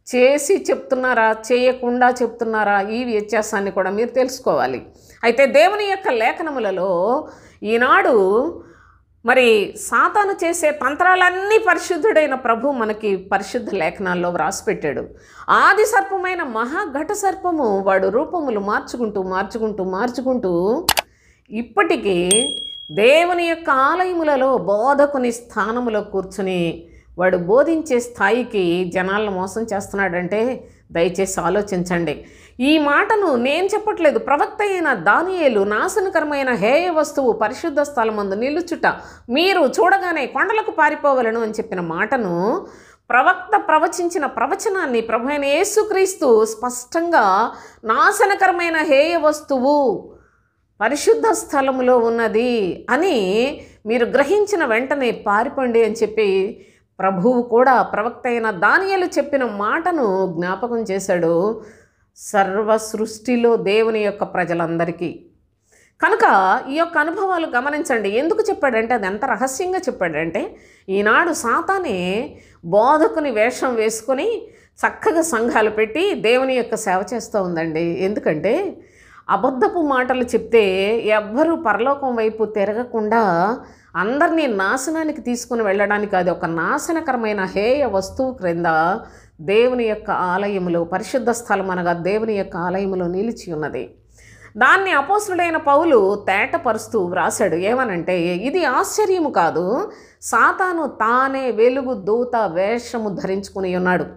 చేసి చెప్తున్నారా చేయకుండా చెప్తున్నారా ఈ వ్యత్యాసాన్ని కూడా మీరు తెలుసుకోవాలి. అయితే దేవుని యొక్క లేఖనములలో ఈనాడు మరి సాతాను చేసే తంత్రాలన్నీ పరిశుద్ధుడైన ప్రభు మనకి పరిశుద్ధ లేఖనాల్లో వ్రాసిపెట్టాడు. ఆది సర్పమైన మహాఘట సర్పము వాడు రూపములు మార్చుకుంటూ ఇప్పటికీ దేవుని యొక్క ఆలయములలో బోధకుని స్థానములో కూర్చుని వాడు బోధించే స్థాయికి జనాలను మోసం చేస్తున్నాడంటే దయచేసి ఆలోచించండి. ఈ మాటను నేను చెప్పట్లేదు, ప్రవక్త అయిన దానియేలు నాశనకరమైన హేయ వస్తువు పరిశుద్ధ స్థలమందు నిలుచుట మీరు చూడగానే కొండలకు పారిపోవలను అని చెప్పిన మాటను ప్రవక్త ప్రవచించిన ప్రవచనాన్ని ప్రభు అయిన యేసుక్రీస్తు స్పష్టంగా నాశనకరమైన హేయ వస్తువు పరిశుద్ధ స్థలములో ఉన్నది అని మీరు గ్రహించిన వెంటనే పారిపోండి అని చెప్పి ప్రభువు కూడా ప్రవక్త అయిన దానియేలు చెప్పిన మాటను జ్ఞాపకం చేశాడు సర్వ సృష్టిలో దేవుని యొక్క ప్రజలందరికీ. కనుక ఈ యొక్క అనుభవాలు గమనించండి. ఎందుకు చెప్పాడంటే, అది ఎంత రహస్యంగా చెప్పాడంటే, ఈనాడు సాతానే బోధకుని వేషం వేసుకొని చక్కగా సంఘాలు పెట్టి దేవుని యొక్క సేవ చేస్తూ ఉందండి. ఎందుకంటే అబద్ధపు మాటలు చెప్తే ఎవ్వరూ పరలోకం వైపు తిరగకుండా అందరినీ నాశనానికి తీసుకుని వెళ్ళడానికి అది ఒక నాశనకరమైన హేయ వస్తువు క్రింద దేవుని యొక్క ఆలయములో, పరిశుద్ధ స్థలం అనగా దేవుని యొక్క ఆలయములో నిలిచి ఉన్నది. దాన్ని అపోస్తుడైన పౌలు తేటపరుస్తూ వ్రాసాడు. ఏమనంటే, ఇది ఆశ్చర్యము కాదు, సాతాను తానే వెలుగు దూత వేషము ధరించుకుని ఉన్నాడు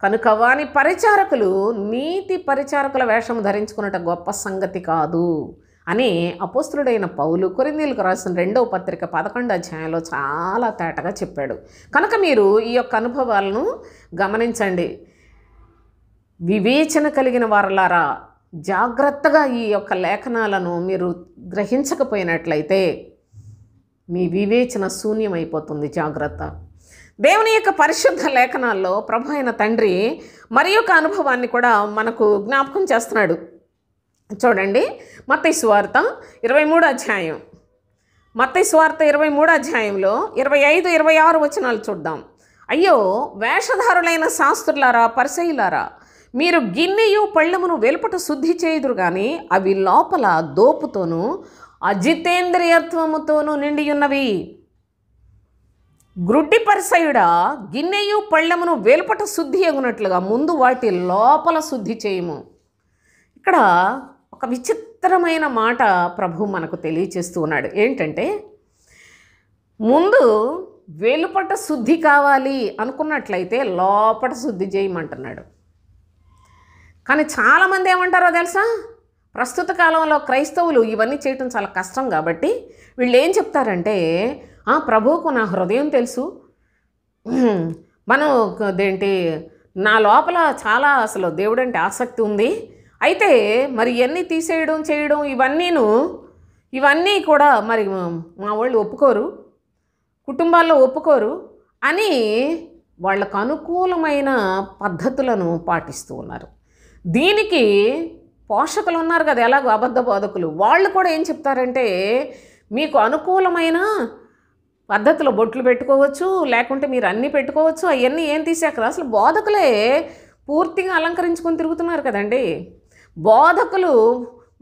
కనుక వాని పరిచారకులు నీతి పరిచారకుల వేషము ధరించుకున్నట గొప్ప సంగతి కాదు అని అపోస్తుడైన పౌలు కొరింథీయులకు రాసిన 2వ పత్రిక 11వ అధ్యాయంలో చాలా తేటగా చెప్పాడు. కనుక మీరు ఈ యొక్క అనుభవాలను గమనించండి. వివేచన కలిగిన వారలారా, జాగ్రత్తగా ఈ యొక్క లేఖనాలను మీరు గ్రహించకపోయినట్లయితే మీ వివేచన శూన్యమైపోతుంది. జాగ్రత్త. దేవుని యొక్క పరిశుద్ధ లేఖనాల్లో ప్రభు అయిన తండ్రి మరి యొక్క అనుభవాన్ని కూడా మనకు జ్ఞాపకం చేస్తున్నాడు. చూడండి, మత్తయి సువార్త 23వ అధ్యాయం, మత్తయి సువార్త 23వ అధ్యాయంలో 25, 26 వచనాలు చూద్దాం. అయ్యో వేషధారులైన శాస్త్రులారా, పరిసయ్యులారా, మీరు గిన్నెయు పళ్ళెమును వెలుపట శుద్ధి చేయుదురు కానీ అవి లోపల దోపుతోనూ అజితేంద్రియత్వముతోనూ నిండి ఉన్నవి. గ్రుడ్డి పరిసయుడా, గిన్నెయు పళ్ళెమును వెలుపట శుద్ధి అగునట్లుగా ముందు వాటి లోపల శుద్ధి చేయము. ఇక్కడ ఒక విచిత్రమైన మాట ప్రభు మనకు తెలియచేస్తూ ఉన్నాడు. ఏంటంటే, ముందు వెలుపట శుద్ధి కావాలి అనుకున్నట్లయితే లోపట శుద్ధి చేయమంటున్నాడు. కానీ చాలామంది ఏమంటారో తెలుసా, ప్రస్తుత కాలంలో క్రైస్తవులు ఇవన్నీ చేయటం చాలా కష్టం కాబట్టి వీళ్ళు ఏం చెప్తారంటే, ప్రభువుకు నా హృదయం తెలుసు, మనం అదేంటి నా లోపల చాలా అసలు దేవుడంటే ఆసక్తి ఉంది, అయితే మరి ఇవన్నీ తీసేయడం చేయడం ఇవన్నీ కూడా మరి మా వాళ్ళు ఒప్పుకోరు, కుటుంబాల్లో ఒప్పుకోరు అని వాళ్ళకు అనుకూలమైన పద్ధతులను పాటిస్తూ ఉన్నారు. దీనికి పోషకులు ఉన్నారు కదా, ఎలాగో అబద్ధ బోధకులు, వాళ్ళు కూడా ఏం చెప్తారంటే, మీకు అనుకూలమైన పద్ధతిలో బొట్లు పెట్టుకోవచ్చు, లేకుంటే మీరు అన్నీ పెట్టుకోవచ్చు, అవన్నీ ఏం తీసాక అసలు బోధకులే పూర్తిగా అలంకరించుకొని తిరుగుతున్నారు కదండి. బోధకులు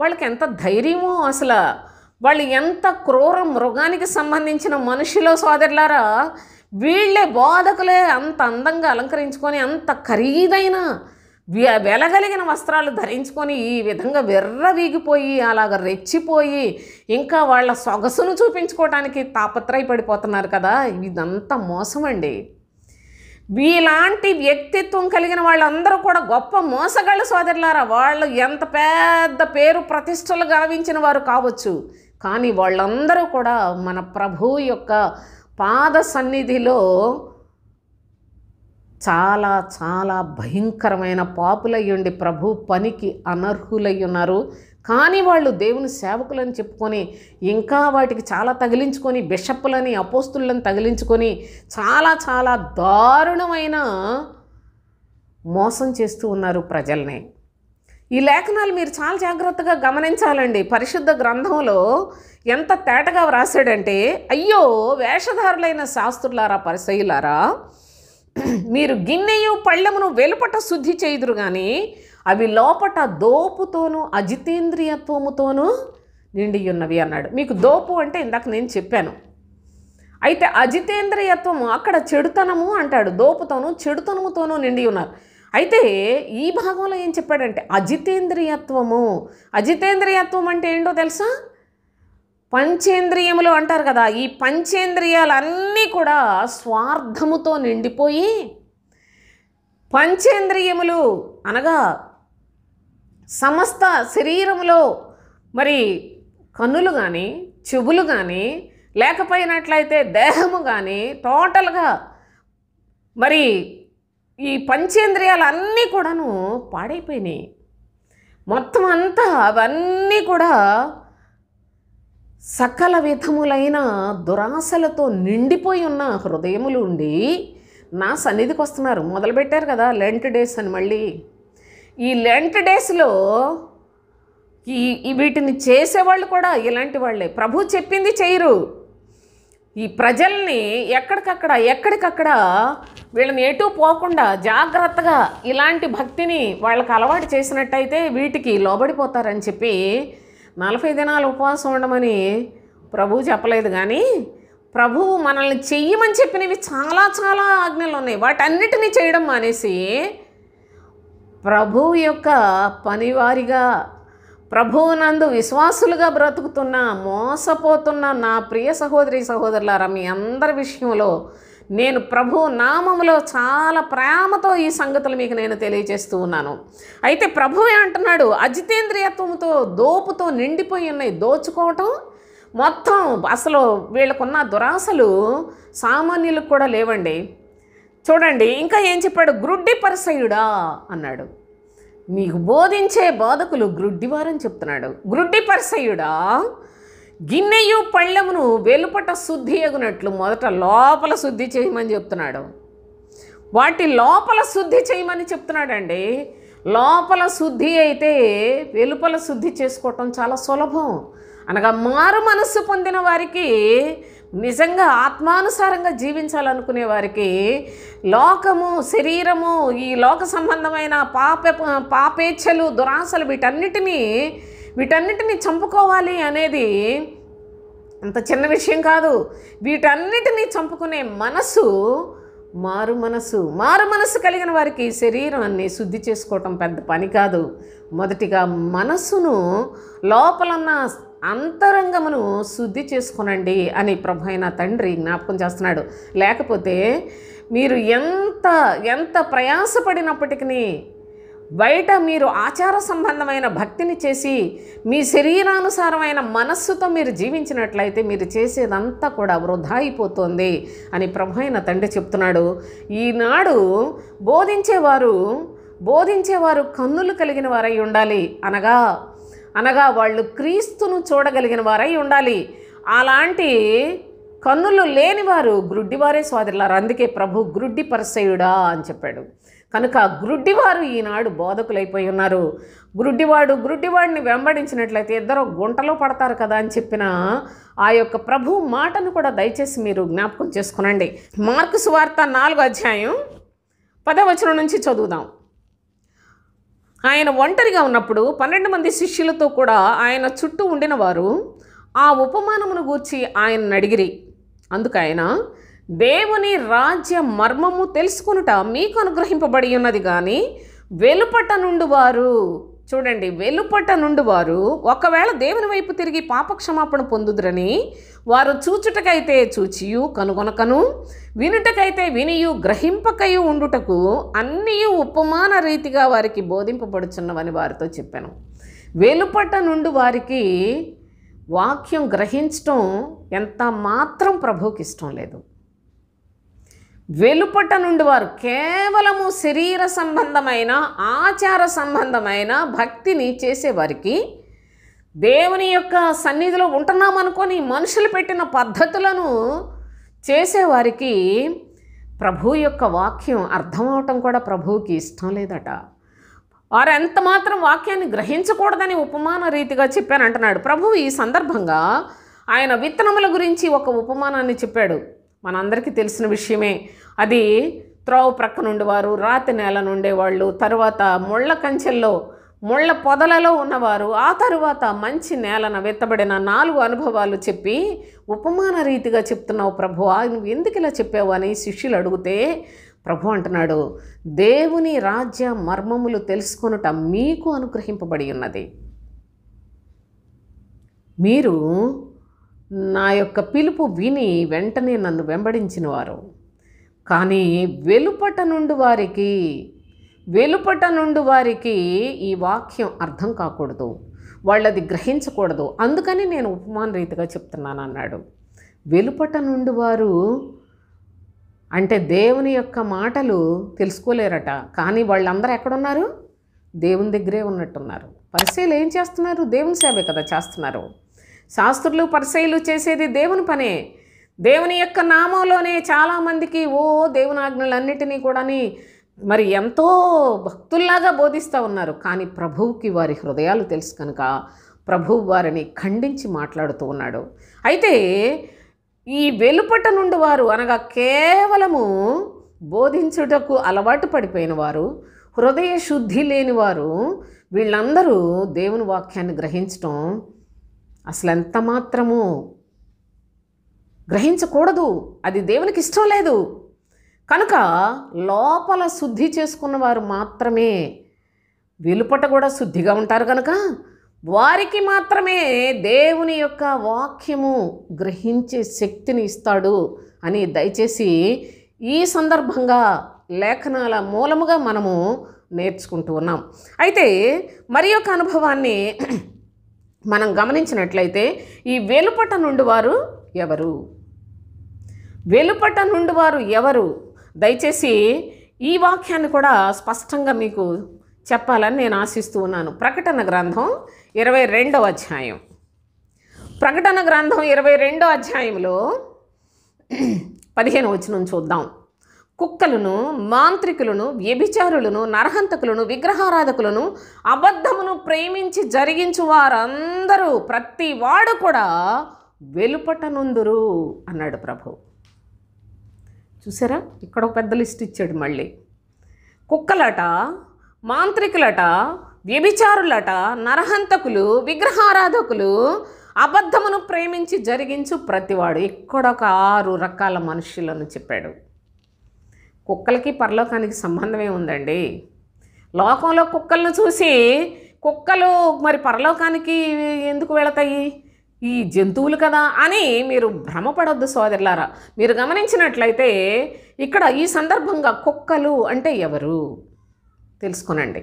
వాళ్ళకి ఎంత ధైర్యమో, అసలు వాళ్ళు ఎంత క్రూర మృగానికి సంబంధించిన మనుషులో సోదరులారా, వీళ్ళే బోధకులే అంత అందంగా అలంకరించుకొని అంత ఖరీదైన వెలగలిగిన వస్త్రాలు ధరించుకొని ఈ విధంగా వెర్రవీగిపోయి అలాగ రెచ్చిపోయి ఇంకా వాళ్ళ సొగసును చూపించుకోవడానికి తాపత్రయపడిపోతున్నారు కదా. ఇదంతా మోసం అండి. వీలాంటి వ్యక్తిత్వం కలిగిన వాళ్ళందరూ కూడా గొప్ప మోసగాళ్ళు సోదరులారా. వాళ్ళు ఎంత పెద్ద పేరు ప్రతిష్టలు గావించిన వారు కావచ్చు, కానీ వాళ్ళందరూ కూడా మన ప్రభువు యొక్క పాద సన్నిధిలో చాలా చాలా భయంకరమైన పాపులయ్యుండి ప్రభు పనికి అనర్హులై ఉన్నారు. కానీ వాళ్ళు దేవుని సేవకులని చెప్పుకొని ఇంకా వాటికి చాలా తగిలించుకొని బిషప్పులని అపోస్తులను తగిలించుకొని చాలా చాలా దారుణమైన మోసం చేస్తూ ఉన్నారు ప్రజల్ని. ఈ లేఖనాలు మీరు చాలా జాగ్రత్తగా గమనించాలండి. పరిశుద్ధ గ్రంథంలో ఎంత తేటగా వ్రాసాడంటే, అయ్యో వేషధారులైన శాస్త్రులారా, పరిసయ్యులారా, మీరు గిన్నెయు పళ్ళెమును వెలుపట శుద్ధి చేయుదురు కానీ అవి లోపట దోపుతోనూ అజితేంద్రియత్వముతోనూ నిండి ఉన్నవి అన్నాడు. మీకు దోపు అంటే ఇందాక నేను చెప్పాను. అయితే అజితేంద్రియత్వము అక్కడ చెడుతనము అంటాడు, దోపుతోనూ చెడుతనముతోనూ నిండి ఉన్నారు. అయితే ఈ భాగంలో ఏం చెప్పాడంటే అజితేంద్రియత్వము. అజితేంద్రియత్వం అంటే ఏంటో తెలుసా? పంచేంద్రియములు అంటారు కదా. ఈ పంచేంద్రియాలన్నీ కూడా స్వార్థముతో నిండిపోయి, పంచేంద్రియములు అనగా సమస్త శరీరములో మరి కన్నులు కానీ చెవులు కానీ లేకపోయినట్లయితే దేహము కానీ టోటల్గా మరి ఈ పంచేంద్రియాలన్నీ కూడాను పాడైపోయినాయి. మొత్తం అంతా అవన్నీ కూడా సకల విధములైన దురాశలతో నిండిపోయి ఉన్న హృదయములు ఉండి నా సన్నిధికి వస్తున్నారు. మొదలుపెట్టారు కదా లెంట్ డేస్ అని. మళ్ళీ ఈ లెంట్ డేస్లో వీటిని చేసేవాళ్ళు కూడా ఇలాంటి వాళ్ళే. ప్రభు చెప్పింది చేయరు. ఈ ప్రజల్ని ఎక్కడికక్కడ వీళ్ళని ఎటు పోకుండా జాగ్రత్తగా ఇలాంటి భక్తిని వాళ్ళకి అలవాటు చేసినట్టయితే వీటికి లోబడిపోతారని చెప్పి 40 దినాలు ఉపవాసం ఉండమని ప్రభువు చెప్పలేదు. కానీ ప్రభువు మనల్ని చెయ్యమని చెప్పినవి చాలా చాలా ఆజ్ఞలు ఉన్నాయి. వాటన్నిటినీ చేయడం మానేసి ప్రభువు యొక్క పనివారిగా, ప్రభువునందు విశ్వాసులుగా బ్రతుకుతున్న, మోసపోతున్న నా ప్రియ సహోదరి సహోదరులారా, మీ అందరి విషయంలో నేను ప్రభు నామములో చాలా ప్రేమతో ఈ సంగతులు మీకు నేను తెలియజేస్తూ ఉన్నాను. అయితే ప్రభువే అంటున్నాడు, అజితేంద్రియత్వంతో దోపుతో నిండిపోయి ఉన్నాయి. దోచుకోవటం మొత్తం అసలు వీళ్ళకున్న దురాశలు సామాన్యులకు కూడా లేవండి. చూడండి ఇంకా ఏం చెప్పాడు? గ్రుడ్డి పరిసయుడా అన్నాడు. మీకు బోధించే బోధకులు గ్రుడ్డివారని చెప్తున్నాడు. గ్రుడ్డి పరిసయుడా, గిన్నెయు పళ్ళెమును వెలుపట శుద్ధి అగునట్లు మొదట లోపల శుద్ధి చేయమని చెప్తున్నాడు. వాటి లోపల శుద్ధి చేయమని చెప్తున్నాడండి. లోపల శుద్ధి అయితే వెలుపల శుద్ధి చేసుకోవటం చాలా సులభం. అనగా మారు మనస్సు పొందిన వారికి, నిజంగా ఆత్మానుసారంగా జీవించాలనుకునే వారికి లోకము, శరీరము, ఈ లోక సంబంధమైన పాపేచ్ఛలు, దురాశలు వీటన్నిటినీ చంపుకోవాలి అనేది అంత చిన్న విషయం కాదు. వీటన్నిటినీ చంపుకునే మనసు మారు మనసు కలిగిన వారికి శరీరాన్ని శుద్ధి చేసుకోవటం పెద్ద పని కాదు. మొదటిగా మనసును, లోపలన్న అంతరంగమును శుద్ధి చేసుకునండి అని ప్రభు అయిన తండ్రి జ్ఞాపకం చేస్తున్నాడు. లేకపోతే మీరు ఎంత ప్రయాసపడినప్పటికీ బయట మీరు ఆచార సంబంధమైన భక్తిని చేసి మీ శరీరానుసారమైన మనస్సుతో మీరు జీవించినట్లయితే మీరు చేసేదంతా కూడా వృధా అయిపోతుంది అని ప్రభు అయిన తండ్రి చెప్తున్నాడు. ఈనాడు బోధించేవారు కన్నులు కలిగిన వారై ఉండాలి. అనగా వాళ్ళు క్రీస్తును చూడగలిగిన వారై ఉండాలి. అలాంటి కన్నులు లేనివారు గ్రుడ్డివారే సోదరులారు. అందుకే ప్రభు గ్రుడ్డి పరిసయుడా అని చెప్పాడు. కనుక గ్రుడ్డివారు ఈనాడు బోధకులైపోయి ఉన్నారు. గ్రుడ్డివాడిని వెంబడించినట్లయితే ఇద్దరు గుంటలో పడతారు కదా అని చెప్పిన ఆ యొక్క ప్రభు మాటను కూడా దయచేసి మీరు జ్ఞాపకం చేసుకునండి. మార్కు సువార్త 4వ అధ్యాయం 10వ వచనం నుంచి చదువుదాం. ఆయన ఒంటరిగా ఉన్నప్పుడు 12 మంది శిష్యులతో కూడా ఆయన చుట్టూ ఉండిన వారు ఆ ఉపమానమును గూర్చి ఆయనను అడిగిరి. అందుకు ఆయన, దేవుని రాజ్య మర్మము తెలుసుకొనుట మీకు అనుగ్రహింపబడి ఉన్నది కానీ వెలుపట నుండి వారు, చూడండి, వెలుపట నుండి వారు ఒకవేళ దేవుని వైపు తిరిగి పాపక్షమాపణ పొందుదురని వారు చూచుటకైతే చూచియు కనుగొనకను, వినుటకైతే వినియు గ్రహింపకయు ఉండుటకు అన్నీ ఉపమాన రీతిగా వారికి బోధింపబడుచున్నవని వారితో చెప్పాను. వెలుపట నుండి వారికి వాక్యం గ్రహించటం ఎంత మాత్రం ప్రభువుకి ఇష్టం లేదు. వెలుపట నుండి వారు కేవలము శరీర సంబంధమైన, ఆచార సంబంధమైన భక్తిని చేసేవారికి, దేవుని యొక్క సన్నిధిలో ఉంటున్నామనుకొని మనుషులు పెట్టిన పద్ధతులను చేసేవారికి ప్రభు యొక్క వాక్యం అర్థమవటం కూడా ప్రభువుకి ఇష్టం లేదట. వారు ఎంత మాత్రం వాక్యాన్ని గ్రహించకూడదని ఉపమాన రీతిగా చెప్పానంటున్నాడు ప్రభువు. ఈ సందర్భంగా ఆయన విత్తనముల గురించి ఒక ఉపమానాన్ని చెప్పాడు. మనందరికీ తెలిసిన విషయమే. అది త్రోవ ప్రక్క నుండి వారు, రాతి నేల నుండేవాళ్ళు, తరువాత ముళ్ళ కంచెల్లో, ముళ్ళ పొదలలో ఉన్నవారు, ఆ తరువాత మంచి నేలన విత్తబడిన 4 అనుభవాలు చెప్పి ఉపమాన రీతిగా చెప్తున్నావు ప్రభువా, నువ్వు ఎందుకు ఇలా చెప్పావు అని శిష్యులు అడిగితే ప్రభు అంటున్నాడు, దేవుని రాజ్య మర్మములు తెలుసుకొనుట మీకు అనుగ్రహింపబడి ఉన్నది. మీరు నా యొక్క పిలుపు విని వెంటనే నన్ను వెంబడించిన వారు. కానీ వెలుపట నుండి వారికి ఈ వాక్యం అర్థం కాకూడదు, వాళ్ళది గ్రహించకూడదు. అందుకని నేను ఉపమాన రీతిగా చెప్తున్నాను అన్నాడు. వెలుపట నుండి వారు అంటే దేవుని యొక్క మాటలు తెలుసుకోలేరట. కానీ వాళ్ళందరూ ఎక్కడున్నారు? దేవుని దగ్గరే ఉన్నట్టున్నారు. పరిసయ్యులు ఏం చేస్తున్నారు? దేవుని సేవే కదా చేస్తున్నారు. శాస్త్రులు పరిసయ్యులు చేసేది దేవుని పనే. దేవుని యొక్క నామంలోనే చాలామందికి దేవుని ఆజ్ఞలన్నిటినీ కూడా మరి ఎంతో భక్తుల్లాగా బోధిస్తూ ఉన్నారు. కానీ ప్రభువుకి వారి హృదయాలు తెలుసు కనుక ప్రభువు వారిని ఖండించి మాట్లాడుతూ ఉన్నాడు. అయితే ఈ వెలుపట నుండి వారు అనగా కేవలము బోధించుటకు అలవాటు పడిపోయిన వారు, హృదయ శుద్ధి లేని వారు, వీళ్ళందరూ దేవుని వాక్యాన్ని గ్రహించటం అసలు ఎంత మాత్రము గ్రహించకూడదు. అది దేవునికి ఇష్టం లేదు. కనుక లోపల శుద్ధి చేసుకున్న వారు మాత్రమే వెలుపట కూడా శుద్ధిగా ఉంటారు. కనుక వారికి మాత్రమే దేవుని యొక్క వాక్యము గ్రహించే శక్తిని ఇస్తాడు అని దయచేసి ఈ సందర్భంగా లేఖనాల మూలముగా మనము నేర్చుకుంటూ ఉన్నాం. అయితే మరి యొక్క అనుభవాన్ని మనం గమనించినట్లయితే ఈ వెలుపట నుండి వారు ఎవరు? వెలుపట నుండి వారు ఎవరు? దయచేసి ఈ వాక్యాన్ని కూడా స్పష్టంగా మీకు చెప్పాలని నేను ఆశిస్తూ ఉన్నాను. ప్రకటన గ్రంథం 22వ అధ్యాయం. ప్రకటన గ్రంథం 22వ అధ్యాయంలో 15వ వచనం చూద్దాం. కుక్కలను, మాంత్రికులను, వ్యభిచారులను, నరహంతకులను, విగ్రహారాధకులను, అబద్ధమును ప్రేమించి జరిగించు వారందరూ ప్రతి వాడు కూడా వెలుపట నుందురు అన్నాడు ప్రభు. చూసారా, ఇక్కడ ఒక పెద్ద లిస్ట్ ఇచ్చాడు. మళ్ళీ కుక్కలట, మాంత్రికులట, వ్యభిచారులట, నరహంతకులు, విగ్రహారాధకులు, అబద్ధమును ప్రేమించి జరిగించు ప్రతివాడు. ఇక్కడ ఒక 6 రకాల మనుషులను చెప్పాడు. కుక్కలకి పరలోకానికి సంబంధమే ఉందండి. లోకంలో కుక్కలను చూసి కుక్కలు మరి పరలోకానికి ఎందుకు వెళతాయి, ఈ జంతువులు కదా అని మీరు భ్రమపడొద్దు సోదరులారా. మీరు గమనించినట్లయితే ఇక్కడ ఈ సందర్భంగా కుక్కలు అంటే ఎవరు తెలుసుకొనండి.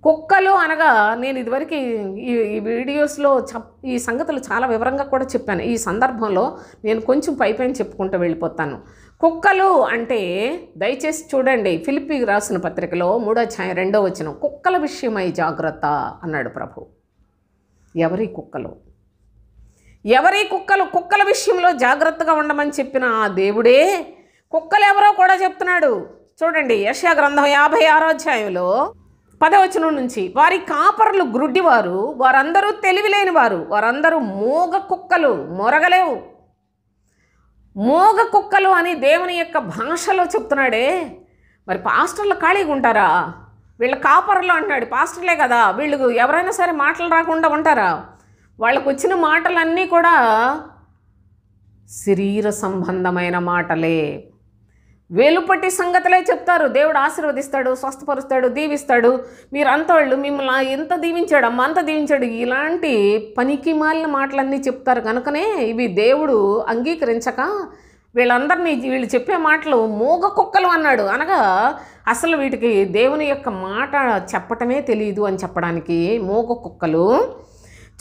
కుక్కలు అనగా నేను ఇదివరకు ఈ వీడియోస్లో ఈ సంగతులు చాలా వివరంగా కూడా చెప్పాను. ఈ సందర్భంలో నేను కొంచెం పైపైన చెప్పుకుంటూ వెళ్ళిపోతాను. కుక్కలు అంటే దయచేసి చూడండి, ఫిలిప్పీకి రాసిన పత్రికలో 3వ అధ్యాయం 2వ వచనం, కుక్కల విషయమై జాగ్రత్త అన్నాడు ప్రభు. ఎవరి కుక్కలు? ఎవరి కుక్కలు? కుక్కల విషయంలో జాగ్రత్తగా ఉండమని చెప్పిన ఆ దేవుడే కుక్కలు ఎవరో కూడా చెప్తున్నాడు. చూడండి, యెషయా గ్రంథం 56వ అధ్యాయంలో 10వ వచనం నుంచి, వారి కాపరులు గ్రుడ్డివారు, వారందరూ తెలివిలేని వారు, వారందరూ మూగ కుక్కలు, మొరగలేవు. మూగ కుక్కలు అని దేవుని యొక్క భాషలో చెప్తున్నాడే. మరి పాస్టర్లు ఖాళీగా ఉంటారా? వీళ్ళ కాపరులు అంటున్నాడు. పాస్టర్లే కదా, వీళ్ళు ఎవరైనా సరే మాటలు రాకుండా ఉంటారా? వాళ్ళకు వచ్చిన మాటలన్నీ కూడా శరీర సంబంధమైన మాటలే. వెలుపటి సంగతులే చెప్తారు. దేవుడు ఆశీర్వదిస్తాడు, స్వస్థపరుస్తాడు, దీవిస్తాడు, మీరు అంతవాళ్ళు మిమ్మల్ని ఎంత దీవించాడు, అమ్మ అంత దీవించాడు, ఇలాంటి పనికి మాలిన మాటలన్నీ చెప్తారు. కనుకనే ఇవి దేవుడు అంగీకరించక వీళ్ళు చెప్పే మాటలు మూగ కుక్కలు అన్నాడు. అనగా అసలు వీటికి దేవుని యొక్క మాట చెప్పటమే తెలియదు అని చెప్పడానికి మూగ కుక్కలు.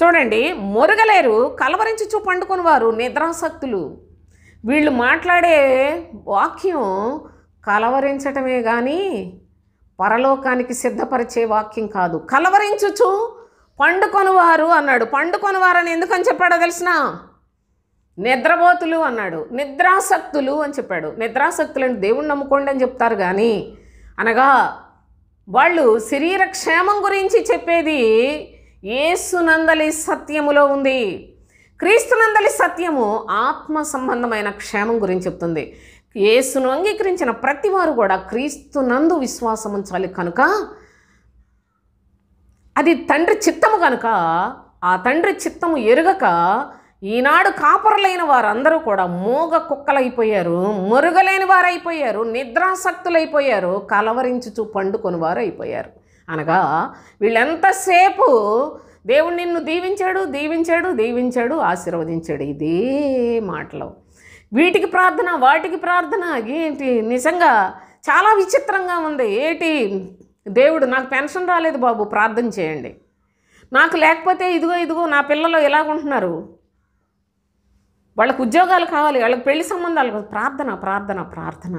చూడండి, మొరగలేరు, కలవరించుచు పండుకొని వారు నిద్రాసక్తులు. వీళ్ళు మాట్లాడే వాక్యం కలవరించటమే కానీ పరలోకానికి సిద్ధపరిచే వాక్యం కాదు. కలవరించుచు పండుకొనివారు అన్నాడు. పండుకొనివారని ఎందుకని చెప్పాడో తెలిసిన? నిద్రపోతులు అన్నాడు, నిద్రాసక్తులు అని చెప్పాడు. నిద్రాసక్తులని దేవుణ్ణి నమ్ముకోండి అని చెప్తారు కానీ, అనగా వాళ్ళు శరీర క్షేమం గురించి చెప్పేది యేసునందలి సత్యములో ఉంది. క్రీస్తునందలి సత్యము ఆత్మ సంబంధమైన క్షేమం గురించి చెప్తుంది. యేసును అంగీకరించిన ప్రతి వారు కూడా క్రీస్తునందు విశ్వాసం ఉంచాలి. కనుక అది తండ్రి చిత్తము కనుక ఆ తండ్రి చిత్తము ఎరుగక ఈనాడు కాపరులైన వారందరూ కూడా మూగ కుక్కలైపోయారు, మొరుగలేని వారైపోయారు, నిద్రాసక్తులైపోయారు, కలవరించుచు పండుకొని వారు అయిపోయారు. అనగా వీళ్ళెంతసేపు దేవుడు నిన్ను దీవించాడు, దీవించాడు, దీవించాడు, ఆశీర్వదించాడు, ఇదే మాటలు. వీటికి ప్రార్థన, వాటికి ప్రార్థన. ఏంటి నిజంగా చాలా విచిత్రంగా ఉంది. ఏంటి దేవుడు, నాకు పెన్షన్ రాలేదు బాబు, ప్రార్థన చేయండి. నాకు లేకపోతే ఇదిగో నా పిల్లలు ఎలాగుంటున్నారు, వాళ్ళకు ఉద్యోగాలు కావాలి, వాళ్ళకి పెళ్లి సంబంధాలు కావాలి, ప్రార్థన ప్రార్థన ప్రార్థన.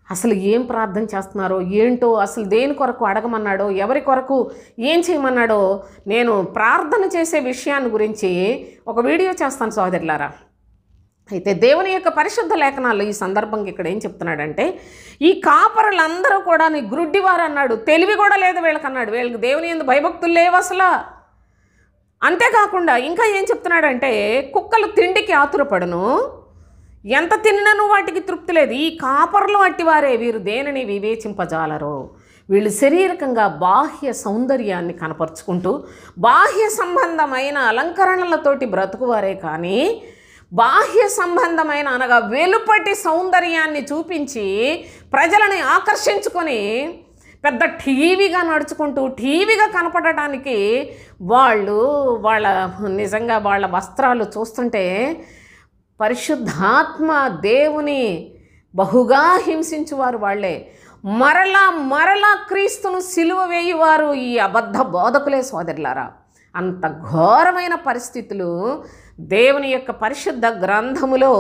అసలు ఏం ప్రార్థన చేస్తున్నారో ఏంటో, అసలు దేని కొరకు అడగమన్నాడో, ఎవరి కొరకు ఏం చేయమన్నాడో, నేను ప్రార్థన చేసే విషయాన్ని గురించి ఒక వీడియో చేస్తాను సోదరులారా. అయితే దేవుని యొక్క పరిశుద్ధ లేఖనాల్లో ఈ సందర్భంగా ఇక్కడ ఏం చెప్తున్నాడంటే, ఈ కాపరులందరూ కూడా నీ గ్రుడ్డివారు అన్నాడు. తెలివి కూడా లేదు వీళ్ళకన్నాడు. వీళ్ళకి దేవుని యందు భయభక్తులు లేవు అసలు. అంతేకాకుండా ఇంకా ఏం చెప్తున్నాడంటే, కుక్కలు తిండికి ఆతురపడును, ఎంత తిన్నను వాటికి తృప్తి లేదు. ఈ కాపర్లు అట్టివారే, వీరు దేనిని వివేచింపజాలరు. వీళ్ళు శారీరకంగా బాహ్య సౌందర్యాన్ని కనపరుచుకుంటూ బాహ్య సంబంధమైన అలంకరణలతోటి బ్రతుకువారే కానీ బాహ్య సంబంధమైన అనగా వెలుపటి సౌందర్యాన్ని చూపించి ప్రజలని ఆకర్షించుకొని పెద్ద టీవీగా నడుచుకుంటూ టీవీగా కనపడటానికి నిజంగా వాళ్ళ వస్త్రాలు చూస్తుంటే పరిశుద్ధాత్మ దేవుని బహుగా హింసించువారు వాళ్ళే. మరలా క్రీస్తును సిలువ వేయువారు ఈ అబద్ధ బోధకులే సోదరులారా. అంత ఘోరమైన పరిస్థితులు దేవుని యొక్క పరిశుద్ధ గ్రంథములో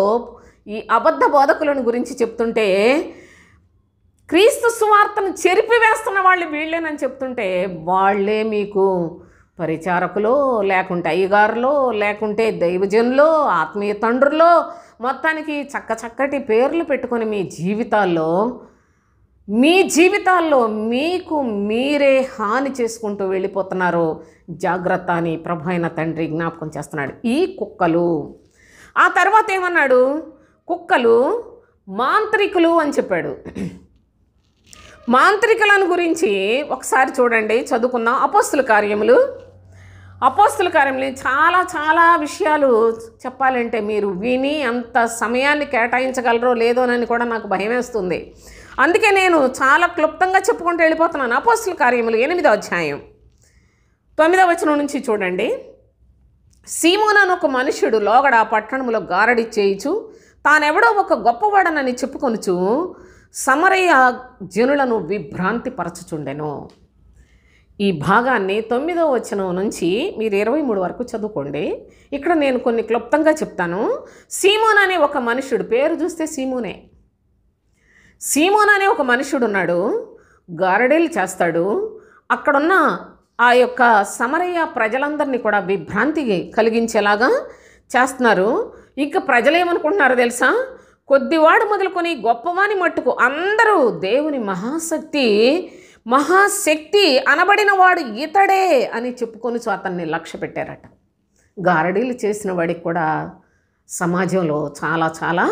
ఈ అబద్ధ బోధకులను గురించి చెప్తుంటే, క్రీస్తు సువార్తను చెరిపివేస్తున్న వాళ్ళు వీళ్ళేనని చెప్తుంటే, వాళ్ళే మీకు పరిచారకులో, లేకుంటే అయ్యగారులో, లేకుంటే దైవజనులో, ఆత్మీయ తండ్రులో, మొత్తానికి చక్కటి పేర్లు పెట్టుకొని మీ జీవితాల్లో మీకు మీరే హాని చేసుకుంటూ వెళ్ళిపోతున్నారు. జాగ్రత్త అని ప్రభు అయిన తండ్రి జ్ఞాపకం చేస్తున్నాడు. ఈ కుక్కలు, ఆ తర్వాత ఏమన్నాడు, కుక్కలు మాంత్రికులు అని చెప్పాడు. మాంత్రికులను గురించి ఒకసారి చూడండి, చదువుకుందాం. అపోస్తుల కార్యములు చాలా విషయాలు చెప్పాలంటే మీరు విని అంత సమయాన్ని కేటాయించగలరో లేదోనని కూడా నాకు భయం వేస్తుంది. అందుకే నేను చాలా క్లుప్తంగా చెప్పుకుంటూ వెళ్ళిపోతున్నాను. అపోస్తుల కార్యములు 8వ అధ్యాయం 9వ వచనం నుంచి చూడండి. సీమోను అను ఒక మనుష్యుడు లోగడ పట్టణంలో గారడి చేయుచు తానెవడో ఒక గొప్పవాడనని చెప్పుకొనుచు సమరయ జనులను విభ్రాంతి పరచుచుండెను. ఈ భాగాన్ని 9వ వచనం నుంచి మీరు 23 వరకు చదువుకోండి. ఇక్కడ నేను కొన్ని క్లుప్తంగా చెప్తాను. సీమోన్ అనే ఒక మనుషుడు, పేరు చూస్తే సీమోన్ అనే ఒక మనుషుడు ఉన్నాడు, గారడీలు చేస్తాడు. అక్కడున్న ఆ యొక్క సమరయ ప్రజలందరినీ కూడా విభ్రాంతి కలిగించేలాగా చేస్తున్నారు. ఇంకా ప్రజలు ఏమనుకుంటున్నారో తెలుసా, కొద్దివాడు మొదలుకొని గొప్పవాని మట్టుకు అందరూ దేవుని మహాశక్తి అనబడిన వాడు ఇతడే అని చెప్పుకొని అతన్ని లక్ష్య పెట్టారట. గారడీలు చేసిన వాడికి కూడా సమాజంలో చాలా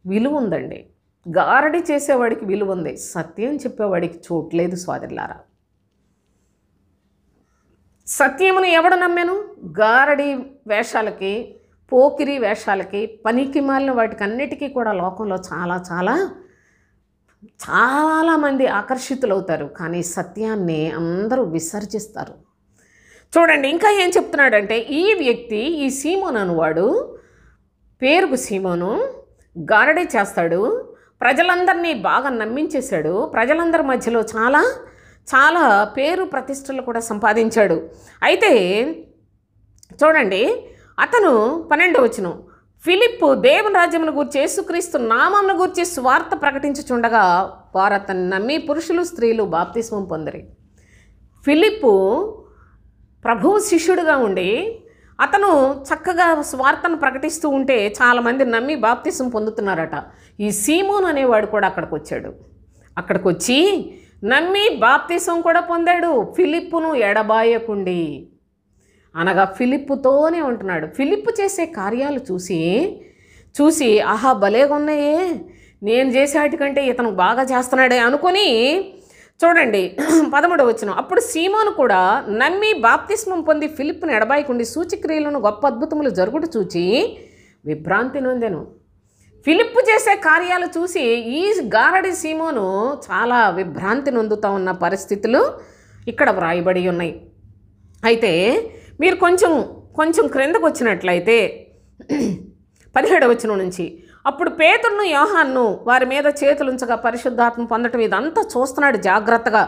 విలువ ఉందండి. గారడి చేసేవాడికి విలువ ఉంది, సత్యం చెప్పేవాడికి చోట్లేదు సోదరులారా. సత్యమును ఎవడు నమ్మెను? గారడి వేషాలకి పోకిరి వేషాలకి, పనికి మాలిన వాటికి అన్నిటికీ కూడా లోకంలో చాలా చాలా చాలామంది ఆకర్షితులవుతారు. కానీ సత్యాన్ని అందరూ విసర్జిస్తారు. చూడండి ఇంకా ఏం చెప్తున్నాడంటే, ఈ వ్యక్తి, ఈ సీమోను అనువాడు, పేరుకు సీమోను, గారడీ చేస్తాడు, ప్రజలందరినీ బాగా నమ్మించేశాడు, ప్రజలందరి మధ్యలో చాలా చాలా పేరు ప్రతిష్టలు కూడా సంపాదించాడు. అయితే చూడండి, అతను 12వ వచనం, ఫిలిప్పు దేవుని రాజ్యమును గూర్చి యేసుక్రీస్తు నామమును గూర్చి సువార్త ప్రకటించుచుండగా వారు అతన్ని నమ్మి పురుషులు స్త్రీలు బాప్తిస్మం పొందిరి. ఫిలిప్పు ప్రభువు శిష్యుడిగా ఉండి అతను చక్కగా స్వార్థను ప్రకటిస్తూ ఉంటే చాలామంది నమ్మి బాప్తిస్మం పొందుతున్నారట. ఈ సీమోను అనేవాడు కూడా అక్కడికి వచ్చాడు. అక్కడికి వచ్చి నమ్మి బాప్తిస్మం కూడా పొందాడు. ఫిలిప్పును ఎడబాయకుండి, అనగా ఫిలిప్పుతోనే ఉంటున్నాడు. ఫిలిప్పు చేసే కార్యాలు చూసి ఆహా భలేగా ఉన్నాయే, నేను చేసేటికంటే ఇతను బాగా చేస్తున్నాడే అనుకొని, చూడండి 13వ వచనం, అప్పుడు సీమోను కూడా నమ్మి బాప్తిస్మం పొంది ఫిలిప్పును ఎడబాయకుండి సూచక్రియలను గొప్ప అద్భుతములు జరుగుట చూచి విభ్రాంతి నొందెను. ఫిలిప్పు చేసే కార్యాలు చూసి ఈ గారడి సీమోను చాలా విభ్రాంతి నొందుతూ ఉన్న పరిస్థితులు ఇక్కడ వ్రాయబడి ఉన్నాయి. అయితే మీరు కొంచెం క్రిందకు వచ్చినట్లయితే 17వ వచనం నుంచి, అప్పుడు పేతురును యోహాన్ను వారి మీద చేతులుంచగా పరిశుద్ధాత్మ పొందటం ఇదంతా చూస్తున్నాడు జాగ్రత్తగా.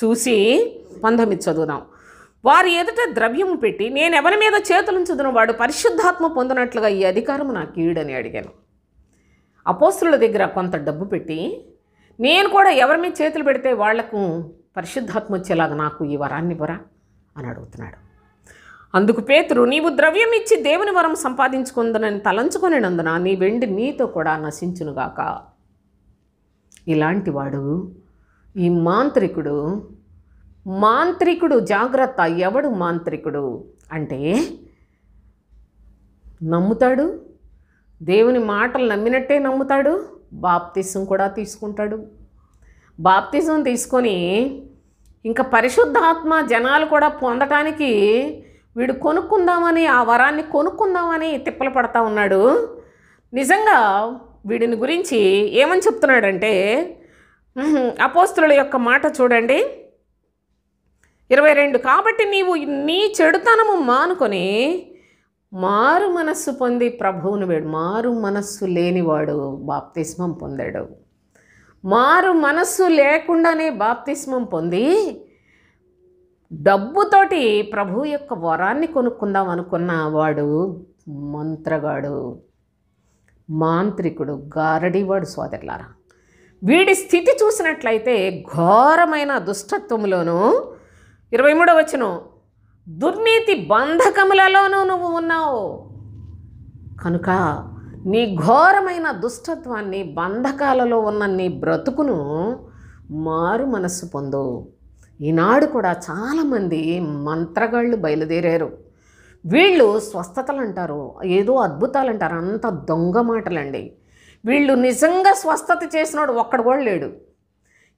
చూసి 19 చదువుదాం. వారి ఎదుట ద్రవ్యము పెట్టి, నేను ఎవరి మీద చేతులుంచుదును వాడు పరిశుద్ధాత్మ పొందినట్లుగా ఈ అధికారము నాకు ఈడని అడిగాను. అపోస్తుల దగ్గర కొంత డబ్బు పెట్టి, నేను కూడా ఎవరి మీద చేతులు పెడితే వాళ్లకు పరిశుద్ధాత్మ వచ్చేలాగా నాకు ఈ వరాన్ని ఇవ్వరా అని అడుగుతున్నాడు. అందుకు పేతురు, నీవు ద్రవ్యం ఇచ్చి దేవుని వరం సంపాదించుకుందనని తలంచుకొనినందున నీ వెండి నీతో కూడా నశించునుగాక. ఇలాంటి వాడు, ఈ మాంత్రికుడు జాగ్రత్త. ఎవడు మాంత్రికుడు అంటే నమ్ముతాడు, దేవుని మాటలు నమ్మినట్టే నమ్ముతాడు, బాప్తిసం కూడా తీసుకుంటాడు. బాప్తిసం తీసుకొని ఇంకా పరిశుద్ధాత్మ జనాలు కూడా పొందటానికి వీడు కొనుక్కుందామని, ఆ వరాన్ని కొనుక్కుందామని తిప్పలు పడతా ఉన్నాడు. నిజంగా వీడిని గురించి ఏమని చెప్తున్నాడంటే, అపోస్తుల యొక్క మాట చూడండి 22, కాబట్టి నీవు నీ చెడుతనము మానుకొని మారు మనస్సు పొంది ప్రభువును వేడు. మారు మనస్సు లేనివాడు బాప్తిస్మం పొందాడు. మారు మనస్సు లేకుండానే బాప్తిస్మం పొంది డబ్బుతోటి ప్రభు యొక్క వరాన్ని కొనుక్కుందాం అనుకున్న వాడు మంత్రగాడు, మాంత్రికుడు, గారడీవాడు సోదరులారా. వీడి స్థితి చూసినట్లయితే ఘోరమైన దుష్టత్వములోను, 23వ వచనం, దుర్నీతి బంధకములలోనూ నువ్వు ఉన్నావు కనుక నీ ఘోరమైన దుష్టత్వాన్ని, బంధకాలలో ఉన్న నీ బ్రతుకును మారు మనస్సు పొందు. ఈనాడు కూడా చాలామంది మంత్రగాళ్ళు బయలుదేరారు. వీళ్ళు స్వస్థతలు అంటారు, ఏదో అద్భుతాలు అంటారు, అంత దొంగ మాటలండి. వీళ్ళు నిజంగా స్వస్థత చేసినాడు ఒక్కడు కూడా లేడు.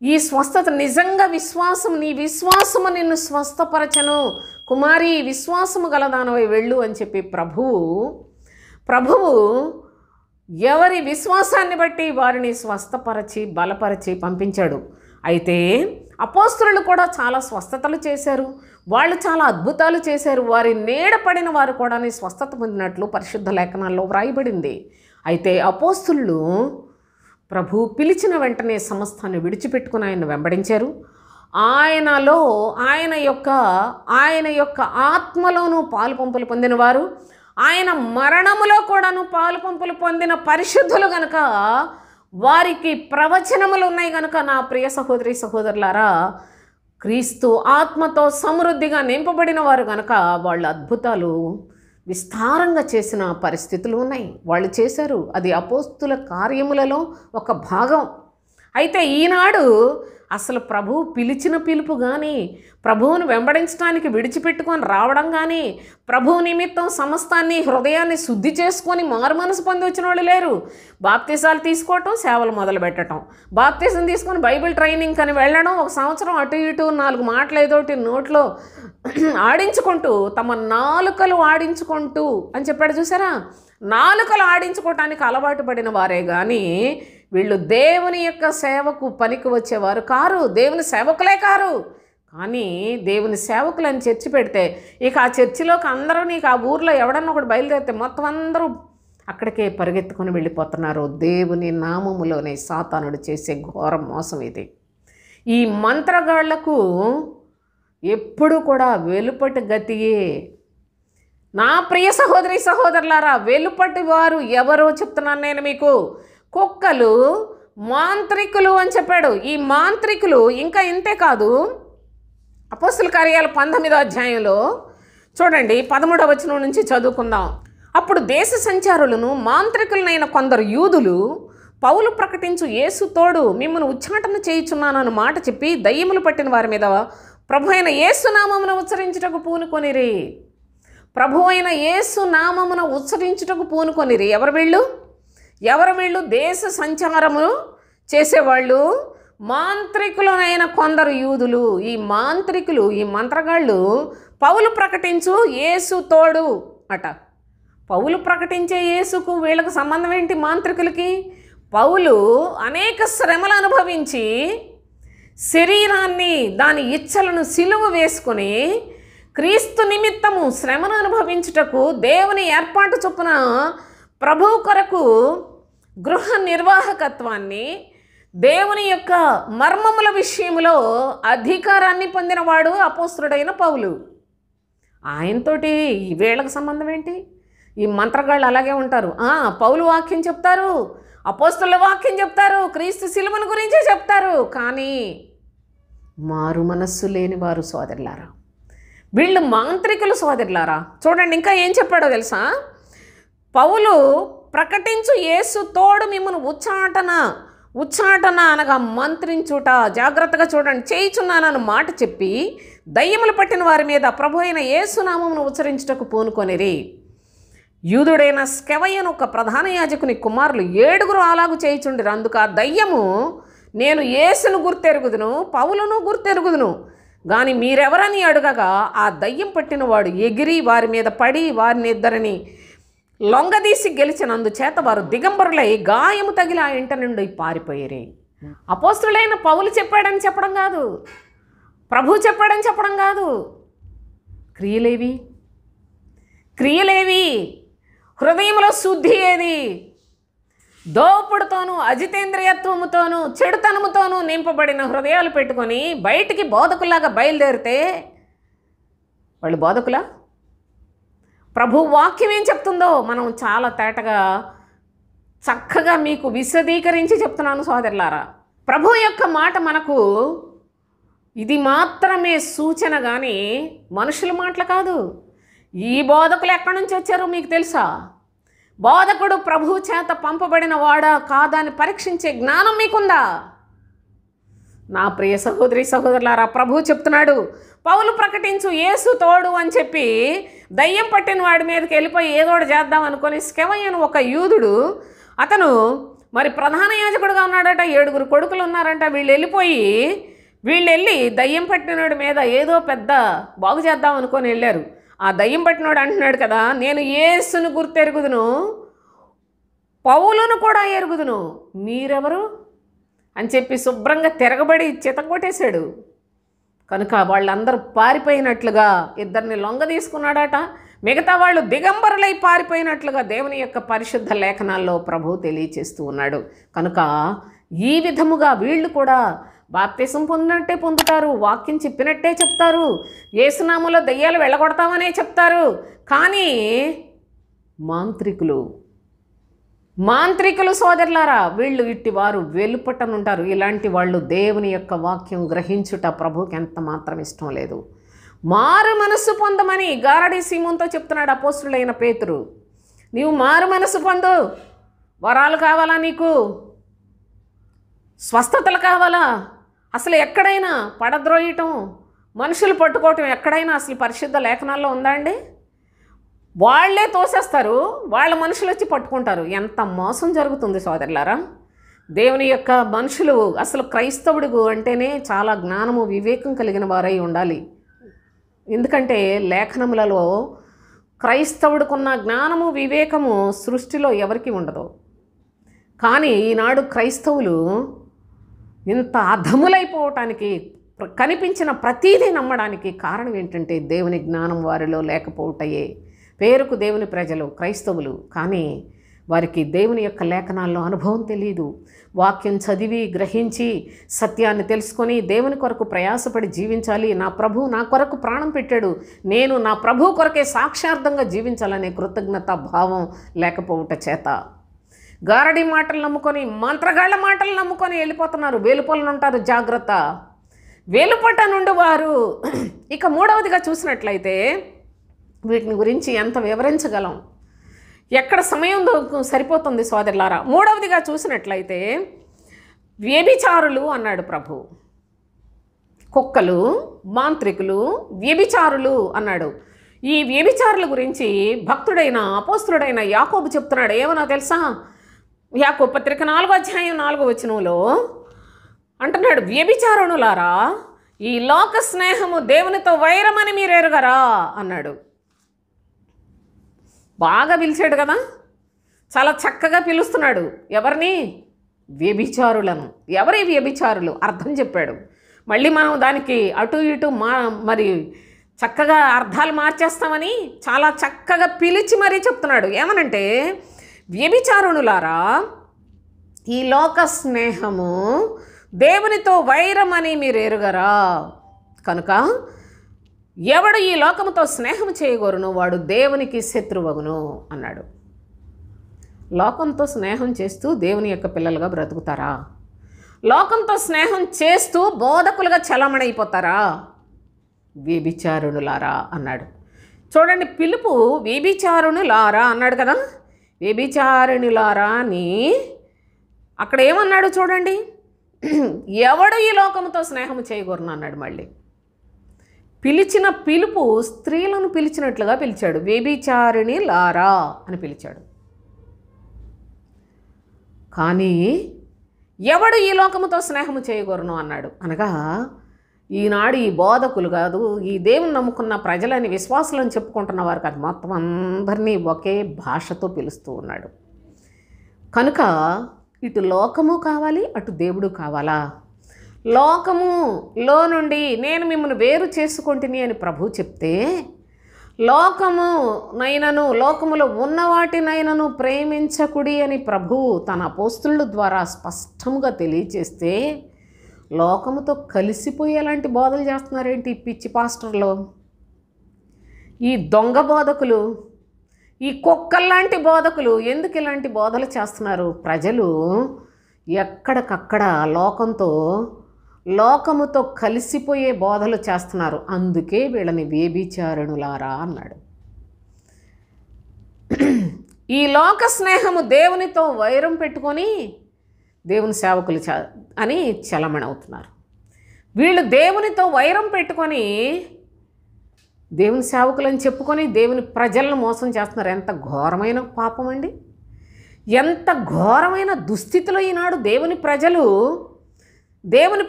ఈ స్వస్థత నిజంగా విశ్వాసం, నీ విశ్వాసము నిన్ను స్వస్థపరచను కుమారి, విశ్వాసము గలదానవై వెళ్ళు అని చెప్పి ప్రభువు ఎవరి విశ్వాసాన్ని బట్టి వారిని స్వస్థపరచి బలపరిచి పంపించాడు. అయితే అపోస్తలులు కూడా చాలా స్వస్థతలు చేశారు, వాళ్ళు చాలా అద్భుతాలు చేశారు. వారి నీడపడిన వారు కూడా స్వస్థత పొందినట్లు పరిశుద్ధ లేఖనాల్లో వ్రాయబడింది. అయితే అపోస్తలులు ప్రభు పిలిచిన వెంటనే సమస్తాన్ని విడిచిపెట్టుకుని ఆయన వెంబడించారు. ఆయన యొక్క ఆత్మలోనూ పాలు పంపులు పొందినవారు, ఆయన మరణములో కూడాను పాలు పంపులు పొందిన పరిశుద్ధులు గనుక వారికి ప్రవచనములు ఉన్నాయి గనుక నా ప్రియ సహోదరి సహోదరులారా, క్రీస్తు ఆత్మతో సమృద్ధిగా నింపబడిన వారు గనుక వాళ్ళు అద్భుతాలు విస్తారంగా చేసిన పరిస్థితులు ఉన్నాయి. వాళ్ళు చేశారు. అది అపోస్తుల కార్యములలో ఒక భాగం. అయితే ఈనాడు అసలు ప్రభువు పిలిచిన పిలుపు కానీ, ప్రభువును వెంబడించడానికి విడిచిపెట్టుకొని రావడం కానీ, ప్రభువు నిమిత్తం సమస్తాన్ని హృదయాన్ని శుద్ధి చేసుకొని మారు మనసు పొంది వచ్చిన వాళ్ళు లేరు. బాప్తిసాలు తీసుకోవటం, సేవలు మొదలు పెట్టడం, బాప్తిజం తీసుకొని బైబిల్ ట్రైనింగ్ అని వెళ్ళడం, 1 సంవత్సరం అటు ఇటు 4 మాటలు ఏదోటి నోట్లో ఆడించుకుంటూ, తమ నాలుకలు ఆడించుకుంటూ అని చెప్పాడు చూసారా, నాలుకలు ఆడించుకోవటానికి అలవాటు పడిన వారే కానీ వీళ్ళు దేవుని యొక్క సేవకు పనికి వచ్చేవారు కారు, దేవుని సేవకులే కారు. కానీ దేవుని సేవకులని చర్చి పెడితే ఇక ఆ చర్చిలోకి అందరూ, నీకు ఆ ఊర్లో ఎవడన్నా ఒకటి బయలుదేరితే మొత్తం అందరూ అక్కడికే పరిగెత్తుకొని వెళ్ళిపోతున్నారు. దేవుని నామములోనే సాతానుడు చేసే ఘోర మోసం ఇది. ఈ మంత్రగాళ్లకు ఎప్పుడు కూడా వెలుపటి గతియే. నా ప్రియ సహోదరి సహోదరులారా, వెలుపటి వారు ఎవరో చెప్తున్నాను నేను మీకు. కుక్కలు, మాంత్రికులు అని చెప్పాడు. ఈ మాంత్రికులు ఇంకా ఇంతే కాదు. అపోస్తుల కార్యాలు 19వ అధ్యాయంలో చూడండి, 13వ వచనం నుంచి చదువుకుందాం. అప్పుడు దేశ సంచారులను మాంత్రికులనైన కొందరు యూదులు పౌలు ప్రకటించు యేసు తోడు మిమ్మల్ని ఉచ్చాటన చేయుచున్నానన్న మాట చెప్పి దయ్యములు పట్టిన వారి మీద ప్రభు అయిన యేసు నామమున ఉచ్చరించుటకు పూనుకొనిరి. ప్రభు అయిన యేసు నామమున ఉచ్చరించుటకు పూనుకొనిరి. ఎవరు వీళ్ళు? దేశ సంచారము చేసేవాళ్ళు, మాంత్రికులనైన కొందరు యూదులు. ఈ మాంత్రికులు, ఈ మంత్రగాళ్ళు పౌలు ప్రకటించు యేసు తోడు అట. పౌలు ప్రకటించే యేసుకు వీళ్ళకు సంబంధం ఏంటి? మాంత్రికులకి. పౌలు అనేక శ్రమలు అనుభవించి శరీరాన్ని, దాని ఇచ్చలను సిలువ వేసుకొని క్రీస్తు నిమిత్తము శ్రమను అనుభవించుటకు దేవుని ఏర్పాటు చొప్పున ప్రభువు కొరకు గృహ నిర్వాహకత్వాన్ని, దేవుని యొక్క మర్మముల విషయంలో అధికారాన్ని పొందినవాడు అపోస్తుడైన పౌలు. ఆయనతోటి వీళ్ళకి సంబంధం ఏంటి? ఈ మంత్రగాళ్ళు అలాగే ఉంటారు. పౌలు వాక్యం చెప్తారు, అపోస్తుల వాక్యం చెప్తారు, క్రీస్తు శిలువను గురించే చెప్తారు. కానీ మారు మనస్సు లేని వారు సోదరులారా, వీళ్ళు మాంత్రికులు సోదరులారా. చూడండి ఇంకా ఏం చెప్పాడో తెలుసా? పౌలు ప్రకటించు యేసు తోడు మిమ్మల్ని ఉచ్చాటన అనగా మంత్రించుట, జాగ్రత్తగా చూడండి, చేయుచున్నానన్న మాట చెప్పి దయ్యములు పట్టిన వారి మీద ప్రభు అయిన యేసు నామమును ఉచ్చరించుటకు పూనుకొనిరి. యూదుడైన స్కెవయ్యను ఒక ప్రధాన యాజకుని కుమారులు 7 అలాగు చేయుచుండిరు. అందుకు ఆ దయ్యము, నేను యేసును గుర్తెరుగుదును, పౌలును గుర్తెరుగుదును, కానీ మీరెవరని అడగగా ఆ దయ్యం పట్టిన వాడు ఎగిరి వారి మీద పడి వారిని ఇద్దరిని లొంగదీసి గెలిచినందుచేత వారు దిగంబరులై గాయము తగిలి ఆ ఇంట నుండి పారిపోయేరే. అపోస్తులైన పౌలు చెప్పాడని చెప్పడం కాదు, ప్రభు చెప్పాడని చెప్పడం కాదు. క్రియలేవి? హృదయంలో శుద్ధి ఏది? దోపుడుతోనూ అజితేంద్రియత్వముతోనూ చెడుతనముతోనూ నింపబడిన హృదయాలు పెట్టుకొని బయటికి బోధకులాగా బయలుదేరితే వాళ్ళు బోధకులా? ప్రభు వాక్యం ఏం చెప్తుందో మనం చాలా తేటగా చక్కగా మీకు విశదీకరించి చెప్తున్నాను సోదరులారా. ప్రభు యొక్క మాట మనకు ఇది మాత్రమే సూచన, కానీ మనుషుల మాటలు కాదు. ఈ బోధకులు ఎక్కడి నుంచి వచ్చారో మీకు తెలుసా? బోధకుడు ప్రభు చేత పంపబడిన వాడా కాదా అని పరీక్షించే జ్ఞానం మీకుందా? నా ప్రియ సహోదరి సహోదరులారా, ప్రభు చెప్తున్నాడు, పౌలు ప్రకటించు యేసు తోడు అని చెప్పి దయ్యం పట్టిన వాడి మీదకి వెళ్ళిపోయి ఏదోడు చేద్దాం అనుకొని స్కెవయ్యను ఒక యూదుడు, అతను మరి ప్రధాన యాజకుడుగా ఉన్నాడట, 7 కొడుకులు ఉన్నారంట. వీళ్ళు వెళ్ళి దయ్యం పట్టినోడి మీద ఏదో పెద్ద బాగు చేద్దాం అనుకొని వెళ్ళారు. ఆ దయ్యం పట్టినోడు అంటున్నాడు కదా, నేను యేసును గుర్తెరుగుదును, పౌలును కూడా ఎరుగుదును, మీరెవరు అని చెప్పి శుభ్రంగా తిరగబడి చితకొట్టేశాడు. కనుక వాళ్ళందరూ పారిపోయినట్లుగా 2 లొంగ తీసుకున్నాడట. మిగతా వాళ్ళు దిగంబరులై పారిపోయినట్లుగా దేవుని యొక్క పరిశుద్ధ లేఖనాల్లో ప్రభు తెలియచేస్తూ ఉన్నాడు. కనుక ఈ విధముగా వీళ్ళు కూడా బాప్తిసం పొందినట్టే పొందుతారు, వాక్యం చెప్పినట్టే చెప్తారు, యేసునామములో దయ్యాలు వెళ్ళగొడతామనే చెప్తారు. కానీ మాంత్రికులు సోదరులారా, వీళ్ళు ఇట్టివారు వెలుపటనుంటారు. ఇలాంటి వాళ్ళు దేవుని యొక్క వాక్యం గ్రహించుట ప్రభుకి ఎంత మాత్రం ఇష్టం లేదు. మారు మనస్సు పొందమని గారడి సీమోనుతో చెప్తున్నాడు అపోస్తుడైన పేతురు. నీవు మారు మనస్సు పొందు, వరాలు కావాలా, నీకు స్వస్థతలు కావాలా, అసలు ఎక్కడైనా పడద్రోయటం, మనుషులు పట్టుకోవటం ఎక్కడైనా అసలు పరిశుద్ధ లేఖనాల్లో ఉందా అండి? వాళ్ళే తోసేస్తారు, వాళ్ళ మనుషులు వచ్చి పట్టుకుంటారు. ఎంత మోసం జరుగుతుంది సోదరులారా. దేవుని యొక్క మనుషులు, అసలు క్రైస్తవుడు అంటేనే చాలా జ్ఞానము వివేకం కలిగిన వారై ఉండాలి. ఎందుకంటే లేఖనములలో క్రైస్తవుడికున్న జ్ఞానము వివేకము సృష్టిలో ఎవరికి ఉండదు. కానీ ఈనాడు క్రైస్తవులు ఇంత అధములైపోవటానికి, కనిపించిన ప్రతీదీ నమ్మడానికి కారణం ఏంటంటే దేవుని జ్ఞానం వారిలో లేకపోవటయే. పేరుకు దేవుని ప్రజలు క్రైస్తవులు, కానీ వారికి దేవుని యొక్క లేఖనాల్లో అనుభవం తెలియదు. వాక్యం చదివి గ్రహించి సత్యాన్ని తెలుసుకొని దేవుని కొరకు ప్రయాసపడి జీవించాలి. నా ప్రభు నా కొరకు ప్రాణం పెట్టాడు, నేను నా ప్రభు కొరకే సాక్షార్థంగా జీవించాలనే కృతజ్ఞత భావం లేకపోవట చేత గారడి మాటలు నమ్ముకొని, మంత్రగాళ్ల మాటలు నమ్ముకొని వెళ్ళిపోతున్నారు. వేలుపొలను ఉంటారు, జాగ్రత్త. వేలుపట్ట నుండి వారు. ఇక మూడవదిగా చూసినట్లయితే వీటిని గురించి ఎంత వివరించగలం, ఎక్కడ సమయం సరిపోతుంది సోదరులారా. మూడవదిగా చూసినట్లయితే వ్యభిచారులు అన్నాడు ప్రభు. కుక్కలు, మాంత్రికులు, వ్యభిచారులు అన్నాడు. ఈ వ్యభిచారుల గురించి భక్తుడైన అపోస్తుడైన యాకోబు చెప్తున్నాడు. ఏమన్నా తెలుసా? యాకోబు పత్రిక 4వ అధ్యాయం 4వ వచనంలో అంటున్నాడు, వ్యభిచారుణులారా, ఈ లోక స్నేహము దేవునితో వైరమని మీరు ఎరుగరా అన్నాడు. బాగా పిలిచాడు కదా, చాలా చక్కగా పిలుస్తున్నాడు. ఎవరిని? వ్యభిచారులను. ఎవరి వ్యభిచారులు? అర్థం చెప్పాడు. మళ్ళీ మనం దానికి అటు ఇటు మరి చక్కగా అర్థాలు మార్చేస్తామని చాలా చక్కగా పిలిచి మరీ చెప్తున్నాడు. ఏమనంటే, వ్యభిచారుణులారా, ఈ లోక స్నేహము దేవునితో వైరమని మీరు ఎరుగరా. కనుక ఎవడు ఈ లోకముతో స్నేహం చేయగోరును వాడు దేవునికి శత్రువగును అన్నాడు. లోకంతో స్నేహం చేస్తూ దేవుని యొక్క పిల్లలుగా బ్రతుకుతారా? లోకంతో స్నేహం చేస్తూ బోధకులుగా చలమణైపోతారా? వ్యభిచారుణులారా అన్నాడు. చూడండి, పిలుపు వ్యభిచారుణులారా అన్నాడు కదా. వ్యభిచారుణులారా అని అక్కడ ఏమన్నాడు చూడండి, ఎవడు ఈ లోకముతో స్నేహం చేయగోరును అన్నాడు. మళ్ళీ పిలిచిన పిలుపు స్త్రీలను పిలిచినట్లుగా పిలిచాడు. వ్యభిచారిణులారా అని పిలిచాడు. కానీ ఎవడు ఈ లోకముతో స్నేహము చేయగోరును అన్నాడు. అనగా ఈనాడు ఈ బోధకులు కాదు, ఈ దేవుని నమ్ముకున్న ప్రజలని, విశ్వాసులను చెప్పుకుంటున్న వారు కాదు, మొత్తం అందరినీ ఒకే భాషతో పిలుస్తూ ఉన్నాడు. కనుక ఇటు లోకము కావాలి, అటు దేవుడు కావాలా? లోకములో నుండి నేను మిమ్మల్ని వేరు చేసుకుంటుని అని ప్రభు చెప్తే, లోకములో ఉన్న వాటినైనను ప్రేమించకుడి అని ప్రభు తన అపోస్తుల ద్వారా స్పష్టంగా తెలియచేస్తే, లోకముతో కలిసిపోయేలాంటి బోధలు చేస్తున్నారేంటి ఈ పిచ్చి పాస్టర్లు, ఈ దొంగ బోధకులు, ఈ కుక్కల్లాంటి బోధకులు? ఎందుకు ఇలాంటి బోధలు చేస్తున్నారు? ప్రజలు ఎక్కడికక్కడ లోకముతో కలిసిపోయే బోధలు చేస్తున్నారు. అందుకే వీళ్ళని వ్యభిచారుణులారా అన్నాడు. ఈ లోక స్నేహము దేవునితో వైరం పెట్టుకొని దేవుని సేవకులు అని చలమణవుతున్నారు. వీళ్ళు దేవునితో వైరం పెట్టుకొని దేవుని సేవకులని చెప్పుకొని దేవుని ప్రజలను మోసం చేస్తున్నారు. ఎంత ఘోరమైన పాపం అండి! ఎంత ఘోరమైన దుస్థితిలో ఈనాడు దేవుని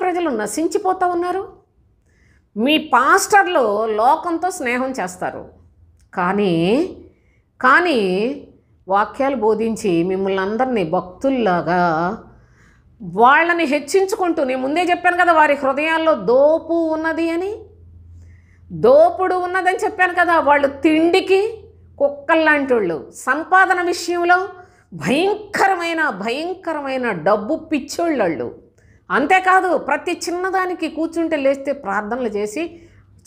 ప్రజలు నశించిపోతూ ఉన్నారు. మీ పాస్టర్లు లోకంతో స్నేహం చేస్తారు, కానీ వాక్యాలు బోధించి మిమ్మల్ని అందరినీ భక్తుల్లాగా వాళ్ళని హెచ్చించుకుంటూ, నేను ముందే చెప్పాను కదా, వారి హృదయాల్లో దోపుడు ఉన్నదని చెప్పాను కదా. వాళ్ళు తిండికి కుక్కల్లాంటి వాళ్ళు, సంపాదన విషయంలో భయంకరమైన డబ్బు పిచ్చోళ్ళు. అంతేకాదు, ప్రతి చిన్నదానికి కూర్చుంటే లేస్తే ప్రార్థనలు చేసి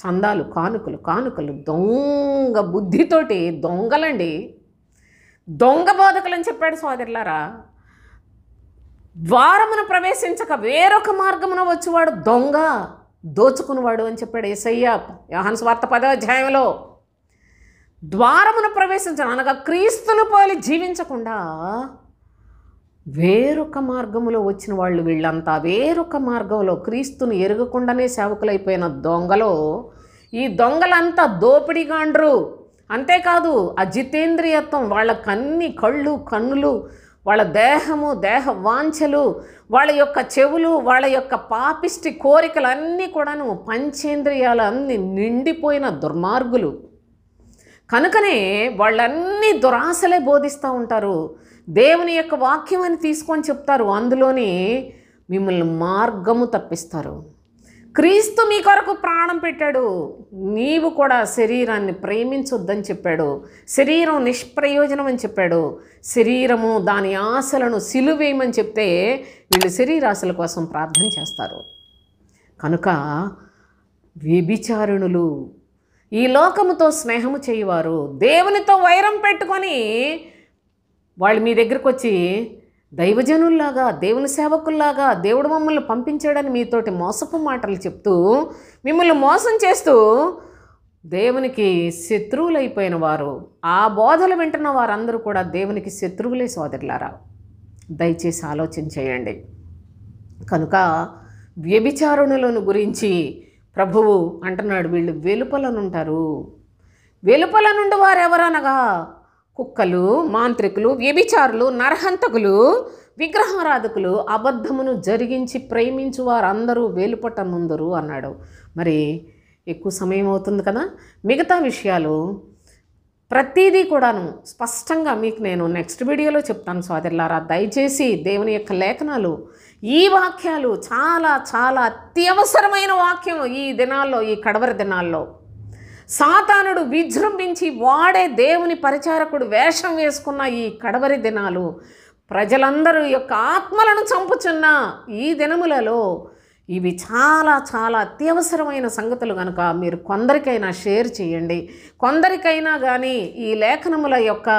చందాలు, కానుకలు దొంగ బుద్ధితోటి దొంగలండి, దొంగ బోధకులని చెప్పాడు సోదరులారా. ద్వారమును ప్రవేశించక వేరొక మార్గమున వచ్చేవాడు దొంగ, దోచుకునేవాడు అని చెప్పాడు యేసయ్య యోహాను సువార్త 10వ అధ్యాయంలో. ద్వారమును ప్రవేశించడం అనగా క్రీస్తును పోలి జీవించకుండా వేరొక మార్గంలో వచ్చిన వాళ్ళు వీళ్ళంతా వేరొక మార్గంలో క్రీస్తుని ఎరగకుండానే సేవకులైపోయిన దొంగలో ఈ దొంగలంతా దోపిడిగాండ్రు. అంతేకాదు అజితేంద్రియత్వం, వాళ్ళ కళ్ళు కన్నులు, వాళ్ళ దేహము, దేహ వాంఛలు, వాళ్ళ యొక్క చెవులు, వాళ్ళ యొక్క పాపిష్టి కోరికలు అన్నీ కూడాను పంచేంద్రియాలు అన్నీ నిండిపోయిన దుర్మార్గులు. కనుకనే వాళ్ళన్నీ దురాశలే బోధిస్తూ ఉంటారు. దేవుని యొక్క వాక్యం అని తీసుకొని చెప్తారు, అందులోని మిమ్మల్ని మార్గము తప్పిస్తారు. క్రీస్తు మీ కొరకు ప్రాణం పెట్టాడు, నీవు కూడా శరీరాన్ని ప్రేమించొద్దని చెప్పాడు. శరీరం నిష్ప్రయోజనం అని చెప్పాడు. శరీరము దాని ఆశలను సిలువేయమని చెప్తే వీళ్ళు శరీరాశల కోసం ప్రార్థన చేస్తారు. కనుక వ్యభిచారిణులు, ఈ లోకముతో స్నేహము చేయవారు, దేవునితో వైరం పెట్టుకొని వాళ్ళు మీ దగ్గరకు వచ్చి దైవజనుల్లాగా, దేవుని సేవకుల్లాగా దేవుడు మమ్మల్ని పంపించాడని మీతోటి మోసపు మాటలు చెప్తూ మిమ్మల్ని మోసం చేస్తూ దేవునికి శత్రువులైపోయిన వారు, ఆ బోధలు వింటున్న వారందరూ కూడా దేవునికి శత్రువులే సోదరులారా. దయచేసి ఆలోచన చేయండి. కనుక వ్యభిచారుణులను గురించి ప్రభువు అంటున్నాడు, వీళ్ళు వెలుపలనుంటారు. వెలుపల నుండి వారెవరనగా కుక్కలు, మాంత్రికులు, వ్యభిచారులు, నరహంతకులు, విగ్రహారాధకులు, అబద్ధమును జరిగించి ప్రేమించు వారందరూ వెలుపటనుందరు అన్నాడు. మరి ఎక్కువ సమయం అవుతుంది కదా, మిగతా విషయాలు ప్రతిదీ కూడాను స్పష్టంగా మీకు నేను నెక్స్ట్ వీడియోలో చెప్తాను సోదరులారా. దయచేసి దేవుని యొక్క లేఖనాలు, ఈ వాక్యాలు చాలా చాలా అత్యవసరమైన వాక్యం ఈ దినాల్లో, ఈ కడవరి దినాల్లో. సాతానుడు విజృంభించి వాడే దేవుని పరిచారకుడు వేషం వేసుకున్న ఈ కడవరి దినాలు, ప్రజలందరూ యొక్క ఆత్మలను చంపుచున్న ఈ దినములలో ఇవి చాలా చాలా అత్యవసరమైన సంగతులు కనుక మీరు కొందరికైనా షేర్ చేయండి. కొందరికైనా కానీ ఈ లేఖనముల యొక్క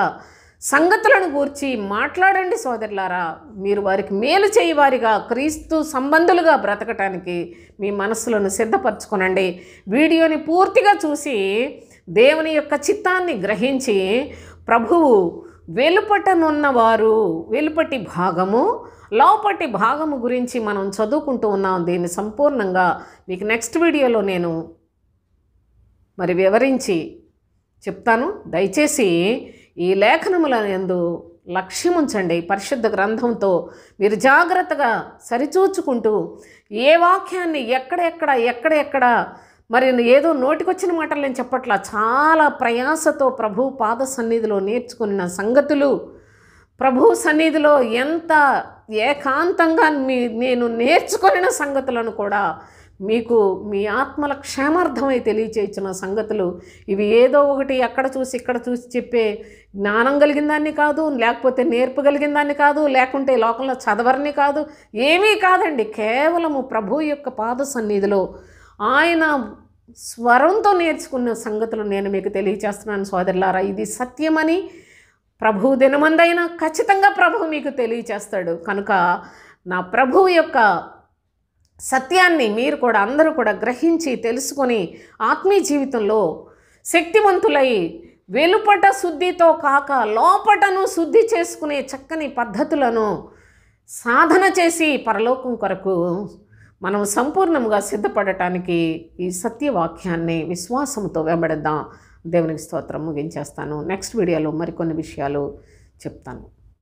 సంగతులను గూర్చి మాట్లాడండి సోదరులారా. మీరు వారికి మేలు చేయవారిగా, క్రీస్తు సంబంధులుగా బ్రతకటానికి మీ మనస్సులను సిద్ధపరచుకోనండి. వీడియోని పూర్తిగా చూసి దేవుని యొక్క చిత్తాన్ని గ్రహించి ప్రభువు వెలుపటనున్నవారు, వెలుపటి భాగము, లోపటి భాగము గురించి మనం చదువుకుంటూ ఉన్నాం. దీన్ని సంపూర్ణంగా మీకు నెక్స్ట్ వీడియోలో నేను మరి వివరించి చెప్తాను. దయచేసి ఈ లేఖనముల యందు లక్ష్యం ఉంచండి. పరిశుద్ధ గ్రంథంతో మీరు జాగ్రత్తగా సరిచూచుకుంటూ ఏ వాక్యాన్ని ఎక్కడెక్కడ మరి ఏదో నోటికొచ్చిన మాటలు నేను చెప్పట్లా, చాలా ప్రయాసతో ప్రభు పాద సన్నిధిలో నేర్చుకున్న సంగతులు, ప్రభు సన్నిధిలో ఎంత ఏకాంతంగా నేను నేర్చుకున్న సంగతులను కూడా మీకు మీ ఆత్మల క్షేమార్థమై తెలియచేయించిన సంగతులు. ఇవి ఏదో ఒకటి అక్కడ చూసి ఇక్కడ చూసి చెప్పే జ్ఞానం కలిగిన దాన్ని కాదు, లేకపోతే నేర్పు కలిగిన దాన్ని కాదు, లేకుంటే లోకంలో చదవరని కాదు, ఏమీ కాదండి. కేవలము ప్రభు యొక్క పాద సన్నిధిలో ఆయన స్వరంతో నేర్చుకున్న సంగతులు నేను మీకు తెలియచేస్తున్నాను సోదరులారా. ఇది సత్యమని ప్రభు దినమందైనా ఖచ్చితంగా ప్రభు మీకు తెలియచేస్తాడు. కనుక నా ప్రభు యొక్క సత్యాన్ని మీరు కూడా అందరూ కూడా గ్రహించి తెలుసుకొని ఆత్మీయ జీవితంలో శక్తివంతులై వెలుపట శుద్ధితో కాక లోపటను శుద్ధి చేసుకునే చక్కని పద్ధతులను సాధన చేసి పరలోకం కొరకు మనం సంపూర్ణంగా సిద్ధపడటానికి ఈ సత్యవాక్యాన్ని విశ్వాసంతో వెంబడిద్దాం. దేవునికి స్తోత్రం. ముగించేస్తాను. నెక్స్ట్ వీడియోలో మరికొన్ని విషయాలు చెప్తాను.